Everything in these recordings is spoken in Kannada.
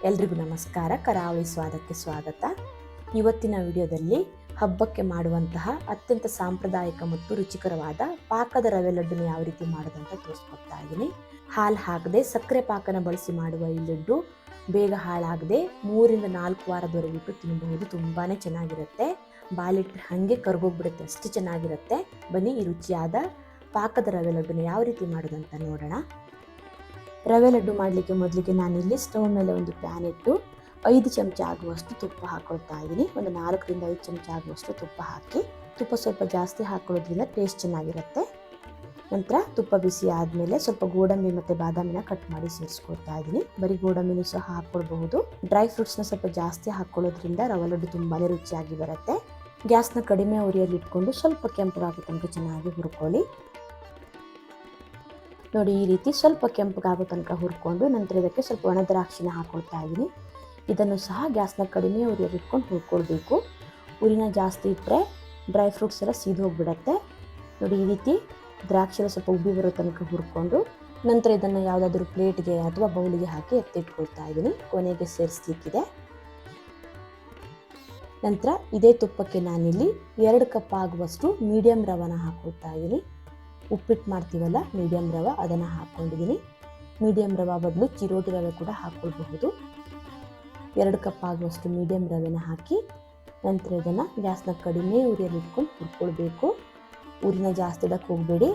ಎಲ್ರಿಗೂ ನಮಸ್ಕಾರ. ಕರಾವಳಿ ಸ್ವಾದಕ್ಕೆ ಸ್ವಾಗತ. ಇವತ್ತಿನ ವಿಡಿಯೋದಲ್ಲಿ ಹಬ್ಬಕ್ಕೆ ಮಾಡುವಂತಹ ಅತ್ಯಂತ ಸಾಂಪ್ರದಾಯಿಕ ಮತ್ತು ರುಚಿಕರವಾದ ಪಾಕದ ರವೆ ಲಡ್ಡುನ ಯಾವ ರೀತಿ ಮಾಡೋದಂತ ತೋರಿಸ್ಕೊಡ್ತಾ ಇದ್ದೀನಿ. ಹಾಲು ಹಾಕದೆ ಸಕ್ಕರೆ ಪಾಕನ ಬಳಸಿ ಮಾಡುವ ಈ ಲಡ್ಡು ಬೇಗ ಹಾಳಾಗದೆ 3 ರಿಂದ 4 ವಾರದವರೆಗೂ ತಿನ್ನಬಹುದು. ತುಂಬಾನೇ ಚೆನ್ನಾಗಿರುತ್ತೆ. ಬಾಲಿಟ್ರೆ ಹಾಗೆ ಕರ್ಗೋಗ್ಬಿಡುತ್ತೆ, ಅಷ್ಟು ಚೆನ್ನಾಗಿರುತ್ತೆ. ಬನ್ನಿ ಈ ರುಚಿಯಾದ ಪಾಕದ ರವೆ ಲಡ್ಡುನ ಯಾವ ರೀತಿ ಮಾಡೋದಂತ ನೋಡೋಣ. ರವೆ ಲಡ್ಡು ಮಾಡಲಿಕ್ಕೆ ಮೊದಲಿಗೆ ನಾನಿಲ್ಲಿ ಸ್ಟವ್ ಮೇಲೆ ಒಂದು ಪ್ಯಾನ್ ಇಟ್ಟು 5 ಚಮಚ ಆಗುವಷ್ಟು ತುಪ್ಪ ಹಾಕೊಳ್ತಾ ಇದ್ದೀನಿ. ಒಂದು 4 ರಿಂದ 5 ಚಮಚ ಆಗುವಷ್ಟು ತುಪ್ಪ ಹಾಕಿ, ತುಪ್ಪ ಸ್ವಲ್ಪ ಜಾಸ್ತಿ ಹಾಕೊಳ್ಳೋದ್ರಿಂದ ಟೇಸ್ಟ್ ಚೆನ್ನಾಗಿರುತ್ತೆ. ನಂತರ ತುಪ್ಪ ಬಿಸಿ ಆದಮೇಲೆ ಸ್ವಲ್ಪ ಗೋಡಂಬಿ ಮತ್ತು ಬಾದಾಮಿನ ಕಟ್ ಮಾಡಿ ಸೇರಿಸ್ಕೊಳ್ತಾ ಇದ್ದೀನಿ. ಬರೀ ಗೋಡಂಬಿನೂ ಸಹ ಹಾಕ್ಕೊಳ್ಬಹುದು. ಡ್ರೈ ಫ್ರೂಟ್ಸ್ನ ಸ್ವಲ್ಪ ಜಾಸ್ತಿ ಹಾಕ್ಕೊಳ್ಳೋದ್ರಿಂದ ರವೆ ಲಡ್ಡು ತುಂಬಾ ರುಚಿಯಾಗಿ ಬರುತ್ತೆ. ಗ್ಯಾಸ್ನ ಕಡಿಮೆ ಉರಿಯಲ್ಲಿ ಇಟ್ಕೊಂಡು ಸ್ವಲ್ಪ ಕೆಂಪಗಾಗೋ ತನಕ ಚೆನ್ನಾಗಿ ಹುರ್ಕೊಳ್ಳಿ. ನೋಡಿ, ಈ ರೀತಿ ಸ್ವಲ್ಪ ಕೆಂಪಗಾಗೋ ತನಕ ಹುರ್ಕೊಂಡು ನಂತರ ಇದಕ್ಕೆ ಸ್ವಲ್ಪ ಒಣ ದ್ರಾಕ್ಷಿನ ಹಾಕೊಳ್ತಾ ಇದ್ದೀನಿ. ಇದನ್ನು ಸಹ ಗ್ಯಾಸ್ನ ಕಡಿಮೆ ಉರಿಯಲ್ಲಿ ಇಟ್ಕೊಂಡು ಹುರ್ಕೊಳ್ಬೇಕು. ಉರಿನ ಜಾಸ್ತಿ ಇಟ್ಟರೆ ಡ್ರೈ ಫ್ರೂಟ್ಸ್ ಎಲ್ಲ ಸೀದು ಹೋಗಿಬಿಡತ್ತೆ. ನೋಡಿ, ಈ ರೀತಿ ದ್ರಾಕ್ಷಿ ಸ್ವಲ್ಪ ಉಬ್ಬಿ ಬರೋ ತನಕ ಹುರ್ಕೊಂಡು ನಂತರ ಇದನ್ನು ಯಾವುದಾದ್ರೂ ಪ್ಲೇಟ್ಗೆ ಅಥವಾ ಬೌಲಿಗೆ ಹಾಕಿ ಎತ್ತಿಟ್ಕೊಳ್ತಾ ಇದ್ದೀನಿ. ಕೊನೆಗೆ ಸೇರಿಸ್ಲಿಕ್ಕಿದೆ. ನಂತರ ಇದೇ ತುಪ್ಪಕ್ಕೆ ನಾನಿಲ್ಲಿ 2 ಕಪ್ ಆಗುವಷ್ಟು ಮೀಡಿಯಮ್ ರವನ ಹಾಕೊಳ್ತಾ ಇದ್ದೀನಿ. ಉಪ್ಪಿಟ್ಟು ಮಾಡ್ತೀವಲ್ಲ, ಮೀಡಿಯಮ್ ರವೆ ಅದನ್ನು ಹಾಕ್ಕೊಂಡಿದ್ದೀನಿ. ಮೀಡಿಯಮ್ ರವೆ ಬದಲು ಚಿರೋಟಿ ರವೆ ಕೂಡ ಹಾಕ್ಕೊಳ್ಬಹುದು. 2 ಕಪ್ ಆಗುವಷ್ಟು ಮೀಡಿಯಮ್ ರವೆನ ಹಾಕಿ ನಂತರ ಇದನ್ನು ಗ್ಯಾಸ್ನ ಕಡಿಮೆ ಉರಿಯಲ್ಲಿ ಇಟ್ಕೊಂಡು ಹುರ್ಕೊಳ್ಬೇಕು. ಉರಿನ ಜಾಸ್ತಿ ಇಡಕ್ಕೆ ಹೋಗಬೇಡಿ.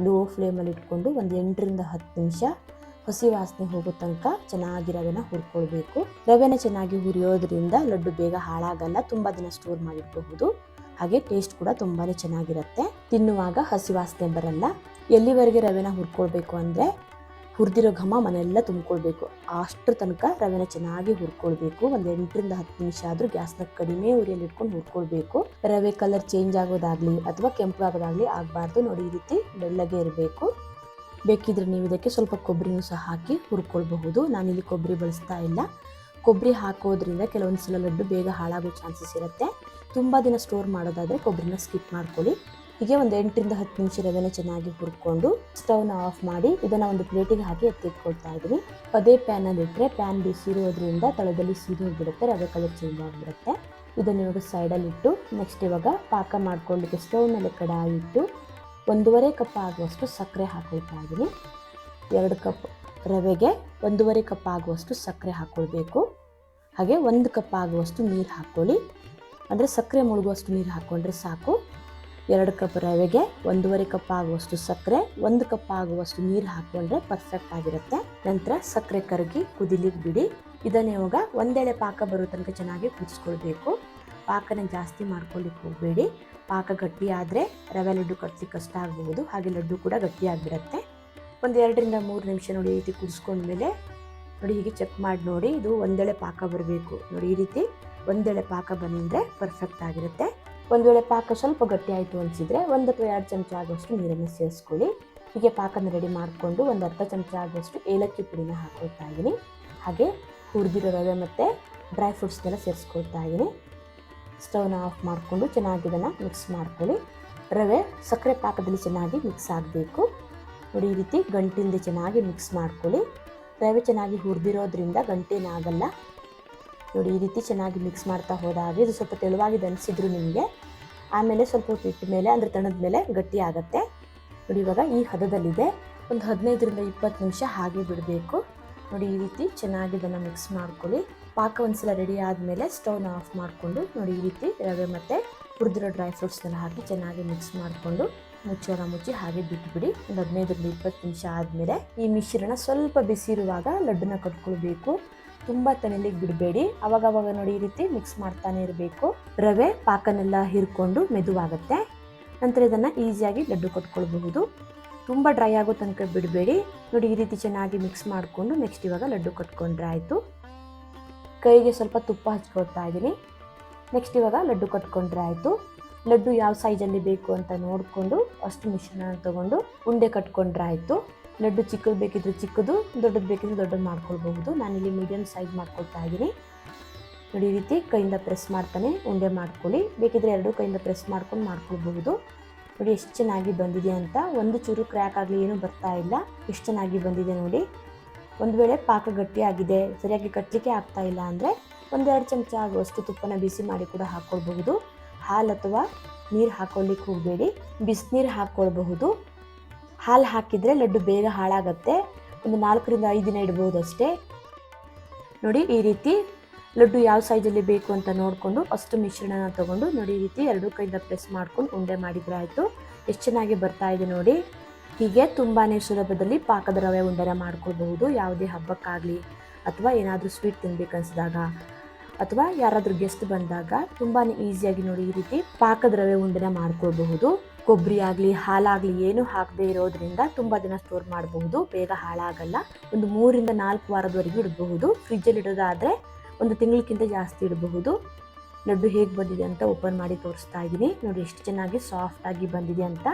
ಲೋ ಫ್ಲೇಮಲ್ಲಿ ಇಟ್ಕೊಂಡು ಒಂದು 8 ರಿಂದ 10 ನಿಮಿಷ ಹಸಿ ವಾಸನೆ ಹೋಗೋ ತನಕ ಚೆನ್ನಾಗಿ ರವೆನ ಹುರ್ಕೊಳ್ಬೇಕು. ರವೆನ ಚೆನ್ನಾಗಿ ಹುರಿಯೋದ್ರಿಂದ ಲಡ್ಡು ಬೇಗ ಹಾಳಾಗಲ್ಲ, ತುಂಬ ದಿನ ಸ್ಟೋರ್ ಮಾಡಿಡಬಹುದು. ಹಾಗೆ ಟೇಸ್ಟ್ ಕೂಡ ತುಂಬಾ ಚೆನ್ನಾಗಿರುತ್ತೆ. ತಿನ್ನುವಾಗ ಹಸಿ ವಾಸನೆ ಬರಲ್ಲ. ಎಲ್ಲಿವರೆಗೆ ರವೆನ ಹುರ್ಕೊಳ್ಬೇಕು ಅಂದರೆ ಹುರಿದಿರೋ ಘಮ ಮನೆಯೆಲ್ಲ ತುಂಬಿಕೊಳ್ಬೇಕು. ಅಷ್ಟರ ತನಕ ರವೆನ ಚೆನ್ನಾಗಿ ಹುರ್ಕೊಳ್ಬೇಕು. ಒಂದು 8 ರಿಂದ 10 ನಿಮಿಷ ಆದರೂ ಗ್ಯಾಸ್ನ ಕಡಿಮೆ ಉರಿಯಲ್ಲಿ ಇಟ್ಕೊಂಡು ಹುರ್ಕೊಳ್ಬೇಕು. ರವೆ ಕಲರ್ ಚೇಂಜ್ ಆಗೋದಾಗಲಿ ಅಥವಾ ಕೆಂಪಗಾಗೋದಾಗಲಿ ಆಗಬಾರ್ದು. ನೋಡಿ, ಈ ರೀತಿ ಬೆಳ್ಳಗೆ ಇರಬೇಕು. ಬೇಕಿದ್ರೆ ನೀವು ಇದಕ್ಕೆ ಸ್ವಲ್ಪ ಕೊಬ್ಬರಿನೂ ಸಹ ಹಾಕಿ ಹುರ್ಕೊಳ್ಬಹುದು. ನಾನಿಲ್ಲಿ ಕೊಬ್ಬರಿ ಬಳಸ್ತಾ ಇಲ್ಲ. ಕೊಬ್ಬರಿ ಹಾಕೋದ್ರಿಂದ ಕೆಲವೊಂದು ಸಲ ಲಡ್ಡು ಬೇಗ ಹಾಳಾಗೋ ಚಾನ್ಸಸ್ ಇರುತ್ತೆ. ತುಂಬ ದಿನ ಸ್ಟೋರ್ ಮಾಡೋದಾದರೆ ಕೊಬ್ಬರಿನ ಸ್ಕಿಪ್ ಮಾಡ್ಕೊಳ್ಳಿ. ಹೀಗೆ ಒಂದು 8 ರಿಂದ 10 ನಿಮಿಷ ರವೆನ ಚೆನ್ನಾಗಿ ಹುರ್ಕೊಂಡು ಸ್ಟವ್ನ ಆಫ್ ಮಾಡಿ ಇದನ್ನು ಒಂದು ಪ್ಲೇಟಿಗೆ ಹಾಕಿ ಎತ್ತಿಟ್ಕೊಳ್ತಾ ಇದ್ದೀನಿ. ಅದೇ ಪ್ಯಾನಲ್ಲಿ ಇಟ್ಟರೆ ಪ್ಯಾನ್ ಬಿಸಿ ಇರೋದ್ರಿಂದ ತಳದಲ್ಲಿ ಸೀದು ಹೋಗಿಬಿಡುತ್ತೆ, ರವೆ ಕಲರ್ ಚೇಂಜ್ ಆಗಿಬಿಡುತ್ತೆ. ಇದನ್ನು ಇವಾಗ ಸೈಡಲ್ಲಿ ಇಟ್ಟು ನೆಕ್ಸ್ಟ್ ಇವಾಗ ಪಾಕ ಮಾಡ್ಕೊಳ್ಳಿಕ್ಕೆ ಸ್ಟವ್ ಮೇಲೆ ಕಡಾಯಿ ಇಟ್ಟು 1.5 ಕಪ್ ಆಗುವಷ್ಟು ಸಕ್ಕರೆ ಹಾಕೊಳ್ತಾ ಇದ್ದೀನಿ. 2 ಕಪ್ ರವೆಗೆ 1.5 ಕಪ್ ಆಗುವಷ್ಟು ಸಕ್ಕರೆ ಹಾಕ್ಕೊಳ್ಬೇಕು. ಹಾಗೆ 1 ಕಪ್ ಆಗುವಷ್ಟು ನೀರು ಹಾಕ್ಕೊಳ್ಳಿ. ಅಂದರೆ ಸಕ್ಕರೆ ಮುಳುಗುವಷ್ಟು ನೀರು ಹಾಕ್ಕೊಂಡ್ರೆ ಸಾಕು. 2 ಕಪ್ ರವೆಗೆ 1.5 ಕಪ್ ಆಗುವಷ್ಟು ಸಕ್ಕರೆ, 1 ಕಪ್ ಆಗುವಷ್ಟು ನೀರು ಹಾಕ್ಕೊಂಡ್ರೆ ಪರ್ಫೆಕ್ಟ್ ಆಗಿರುತ್ತೆ. ನಂತರ ಸಕ್ಕರೆ ಕರಗಿ ಕುದಿಲಿಕ್ಕೆ ಬಿಡಿ. ಇದನ್ನು ಇವಾಗ ಒಂದೆಳೆ ಪಾಕ ಬರೋ ತನಕ ಚೆನ್ನಾಗಿ ಕುದಿಸ್ಕೊಳ್ಬೇಕು. ಪಾಕನ ಜಾಸ್ತಿ ಮಾಡ್ಕೊಳ್ಳಿಕ್ಕೆ ಹೋಗಬೇಡಿ. ಪಾಕ ಗಟ್ಟಿ ಆದರೆ ರವೆ ಲಡ್ಡು ಕಟ್ಲಿಕ್ಕೆ ಕಷ್ಟ ಆಗಬಹುದು. ಹಾಗೆ ಲಡ್ಡು ಕೂಡ ಗಟ್ಟಿಯಾಗಿಬಿಡುತ್ತೆ. ಒಂದು 2 ರಿಂದ 3 ನಿಮಿಷ ನೋಡಿ, ಈ ರೀತಿ ಕುದಿಸ್ಕೊಂಡ್ಮೇಲೆ ನೋಡಿ ಹೀಗೆ ಚೆಕ್ ಮಾಡಿ ನೋಡಿ, ಇದು ಒಂದೆಳೆ ಪಾಕ ಬರಬೇಕು. ನೋಡಿ, ಈ ರೀತಿ ಒಂದೆಳೆ ಪಾಕ ಬಂದರೆ ಪರ್ಫೆಕ್ಟ್ ಆಗಿರುತ್ತೆ. ಒಂದು ವೇಳೆ ಪಾಕ ಸ್ವಲ್ಪ ಗಟ್ಟಿ ಆಯಿತು ಅನಿಸಿದರೆ 1 ಅಥವಾ 2 ಚಮಚ ಆಗುವಷ್ಟು ನೀರನ್ನು ಸೇರಿಸ್ಕೊಳ್ಳಿ. ಹೀಗೆ ಪಾಕನ ರೆಡಿ ಮಾಡಿಕೊಂಡು ಒಂದು ಅರ್ಧ ಚಮಚ ಆಗುವಷ್ಟು ಏಲಕ್ಕಿ ಪುಡಿನ ಹಾಕ್ಕೊಳ್ತಾ ಇದ್ದೀನಿ. ಹಾಗೆ ಹುರಿದಿರೋ ರವೆ ಮತ್ತು ಡ್ರೈ ಫ್ರೂಟ್ಸ್ನೆಲ್ಲ ಸೇರಿಸ್ಕೊಳ್ತಾ ಇದ್ದೀನಿ. ಸ್ಟವ್ನ ಆಫ್ ಮಾಡಿಕೊಂಡು ಚೆನ್ನಾಗಿ ಇದನ್ನು ಮಿಕ್ಸ್ ಮಾಡ್ಕೊಳ್ಳಿ. ರವೆ ಸಕ್ಕರೆ ಪಾಕದಲ್ಲಿ ಚೆನ್ನಾಗಿ ಮಿಕ್ಸ್ ಆಗಬೇಕು. ನೋಡಿ, ಈ ರೀತಿ ಗಂಟಿಲ್ಲದೆ ಚೆನ್ನಾಗಿ ಮಿಕ್ಸ್ ಮಾಡ್ಕೊಳ್ಳಿ. ರವೆ ಚೆನ್ನಾಗಿ ಹುರಿದಿರೋದ್ರಿಂದ ಗಂಟೇನಾಗಲ್ಲ. ನೋಡಿ, ಈ ರೀತಿ ಚೆನ್ನಾಗಿ ಮಿಕ್ಸ್ ಮಾಡ್ತಾ ಹೋದಾಗ ಇದು ಸ್ವಲ್ಪ ತೆಳುವಾಗಿದೆ ಅನಿಸಿದ್ರು ನಿಮಗೆ, ಆಮೇಲೆ ಸ್ವಲ್ಪ ಹೊತ್ತು ಇಟ್ಟ ಮೇಲೆ ಅಂದರೆ ತಣದ ಮೇಲೆ ಗಟ್ಟಿ ಆಗುತ್ತೆ. ನೋಡಿ, ಇವಾಗ ಈ ಹದದಲ್ಲಿದೆ. ಒಂದು 15 ರಿಂದ 20 ನಿಮಿಷ ಹಾಗೆ ಬಿಡಬೇಕು. ನೋಡಿ, ಈ ರೀತಿ ಚೆನ್ನಾಗಿ ಇದನ್ನು ಮಿಕ್ಸ್ ಮಾಡ್ಕೊಳ್ಳಿ. ಪಾಕ ಒಂದ್ಸಲ ರೆಡಿ ಆದಮೇಲೆ ಸ್ಟವ್ನ ಆಫ್ ಮಾಡಿಕೊಂಡು ನೋಡಿ, ಈ ರೀತಿ ರವೆ ಮತ್ತು ಹುರಿದಿರೋ ಡ್ರೈ ಫ್ರೂಟ್ಸ್ನೆಲ್ಲ ಹಾಕಿ ಚೆನ್ನಾಗಿ ಮಿಕ್ಸ್ ಮಾಡಿಕೊಂಡು ಮುಚ್ಚಳ ಮುಚ್ಚಿ ಹಾಗೆ ಬಿಟ್ಬಿಡಿ. ಒಂದು 15 ರಿಂದ 20 ನಿಮಿಷ ಆದಮೇಲೆ ಈ ಮಿಶ್ರಣ ಸ್ವಲ್ಪ ಬಿಸಿ ಇರುವಾಗ ಲಡ್ಡುನ ಕಟ್ಕೊಳ್ಬೇಕು. ತುಂಬ ತಣಿಲಿಕ್ಕೆ ಬಿಡಬೇಡಿ. ಅವಾಗವಾಗ ನೋಡಿ, ಈ ರೀತಿ ಮಿಕ್ಸ್ ಮಾಡ್ತಾನೆ ಇರಬೇಕು. ರವೆ ಪಾಕನೆಲ್ಲ ಹೀರ್ಕೊಂಡು ಮೆದುವಾಗುತ್ತೆ. ನಂತರ ಇದನ್ನು ಈಸಿಯಾಗಿ ಲಡ್ಡು ಕಟ್ಕೊಳ್ಬಹುದು. ತುಂಬ ಡ್ರೈ ಆಗೋ ತನಕ ಬಿಡಬೇಡಿ. ನೋಡಿ, ಈ ರೀತಿ ಚೆನ್ನಾಗಿ ಮಿಕ್ಸ್ ಮಾಡಿಕೊಂಡು ನೆಕ್ಸ್ಟ್ ಇವಾಗ ಲಡ್ಡು ಕಟ್ಕೊಂಡ್ರೆ ಆಯಿತು. ಕೈಗೆ ಸ್ವಲ್ಪ ತುಪ್ಪ ಹಚ್ಕೊಳ್ತಾ ಇದ್ದೀನಿ. ನೆಕ್ಸ್ಟ್ ಇವಾಗ ಲಡ್ಡು ಕಟ್ಕೊಂಡ್ರೆ ಆಯಿತು. ಲಡ್ಡು ಯಾವ ಸೈಜಲ್ಲಿ ಬೇಕು ಅಂತ ನೋಡಿಕೊಂಡು ಅಷ್ಟು ಮಿಶ್ರಣ ತೊಗೊಂಡು ಉಂಡೆ ಕಟ್ಕೊಂಡ್ರೆ ಆಯಿತು. ಲಡ್ಡು ಚಿಕ್ಕದು ಬೇಕಿದ್ರೆ ಚಿಕ್ಕದು, ದೊಡ್ಡದು ಬೇಕಿದ್ರೆ ದೊಡ್ಡದು ಮಾಡ್ಕೊಳ್ಬಹುದು. ನಾನಿಲ್ಲಿ ಮೀಡಿಯಮ್ ಸೈಜ್ ಮಾಡ್ಕೊಳ್ತಾ ಇದ್ದೀನಿ. ನೋಡಿ, ಈ ರೀತಿ ಕೈಯಿಂದ ಪ್ರೆಸ್ ಮಾಡ್ತಾನೆ ಉಂಡೆ ಮಾಡ್ಕೊಳ್ಳಿ. ಬೇಕಿದ್ರೆ 2 ಕೈಯಿಂದ ಪ್ರೆಸ್ ಮಾಡ್ಕೊಂಡು ಮಾಡ್ಕೊಳ್ಬಹುದು. ನೋಡಿ, ಎಷ್ಟು ಚೆನ್ನಾಗಿ ಬಂದಿದೆ ಅಂತ. ಒಂದು ಚೂರು ಕ್ರ್ಯಾಕ್ ಆಗಲಿ ಏನೂ ಬರ್ತಾ ಇಲ್ಲ. ಎಷ್ಟು ಚೆನ್ನಾಗಿ ಬಂದಿದೆ ನೋಡಿ. ಒಂದು ವೇಳೆ ಪಾಕ ಗಟ್ಟಿಯಾಗಿದೆ, ಸರಿಯಾಗಿ ಕಟ್ಟಲಿಕ್ಕೆ ಆಗ್ತಾ ಇಲ್ಲ ಅಂದರೆ 1-2 ಚಮಚ ಆಗುವಷ್ಟು ತುಪ್ಪನ ಬಿಸಿ ಮಾಡಿ ಕೂಡ ಹಾಕ್ಕೊಳ್ಬಹುದು. ಹಾಲು ಅಥವಾ ನೀರು ಹಾಕ್ಕೊಳ್ಳಿಕ್ಕೆ ಹೋಗಬೇಡಿ, ಬಿಸಿನೀರು ಹಾಕ್ಕೊಳ್ಬಹುದು. ಹಾಲು ಹಾಕಿದರೆ ಲಡ್ಡು ಬೇಗ ಹಾಳಾಗತ್ತೆ. ಒಂದು 4-5 ದಿನ ಇಡ್ಬೋದು ಅಷ್ಟೇ. ನೋಡಿ ಈ ರೀತಿ ಲಡ್ಡು ಯಾವ ಸೈಜಲ್ಲಿ ಬೇಕು ಅಂತ ನೋಡಿಕೊಂಡು ಅಷ್ಟು ಮಿಶ್ರಣನ ತಗೊಂಡು ನೋಡಿ ಈ ರೀತಿ 2 ಕೈಯಿಂದ ಪ್ರೆಸ್ ಮಾಡ್ಕೊಂಡು ಉಂಡೆ ಮಾಡಿದರೆ ಆಯಿತು. ಎಷ್ಟು ಚೆನ್ನಾಗಿ ಬರ್ತಾ ಇದೆ ನೋಡಿ. ಹೀಗೆ ತುಂಬಾ ಸುಲಭದಲ್ಲಿ ಪಾಕದ ರವೆ ಉಂಡೆನ ಮಾಡ್ಕೊಳ್ಬಹುದು. ಯಾವುದೇ ಹಬ್ಬಕ್ಕಾಗಲಿ ಅಥವಾ ಏನಾದರೂ ಸ್ವೀಟ್ ತಿನ್ಬೇಕನ್ಸಿದಾಗ ಅಥವಾ ಯಾರಾದರೂ ಗೆಸ್ಟ್ ಬಂದಾಗ ತುಂಬಾ ಈಸಿಯಾಗಿ ನೋಡಿ ಈ ರೀತಿ ಪಾಕದ ರವೆ ಉಂಡೆನ ಮಾಡ್ಕೊಳ್ಬಹುದು. ಕೊಬ್ಬರಿ ಆಗಲಿ ಹಾಲಾಗಲಿ ಏನು ಹಾಕದೇ ಇರೋದ್ರಿಂದ ತುಂಬ ದಿನ ಸ್ಟೋರ್ ಮಾಡಬಹುದು, ಬೇಗ ಹಾಳಾಗಲ್ಲ. ಒಂದು 3-4 ವಾರದವರೆಗೂ ಇಡಬಹುದು. ಫ್ರಿಜ್ಜಲ್ಲಿ ಇಡೋದಾದರೆ 1 ತಿಂಗಳಕ್ಕಿಂತ ಜಾಸ್ತಿ ಇಡಬಹುದು. ಲಡ್ಡು ಹೇಗೆ ಬಂದಿದೆ ಅಂತ ಓಪನ್ ಮಾಡಿ ತೋರಿಸ್ತಾ ಇದ್ದೀನಿ. ನೋಡಿ ಎಷ್ಟು ಚೆನ್ನಾಗಿ ಸಾಫ್ಟಾಗಿ ಬಂದಿದೆ ಅಂತ.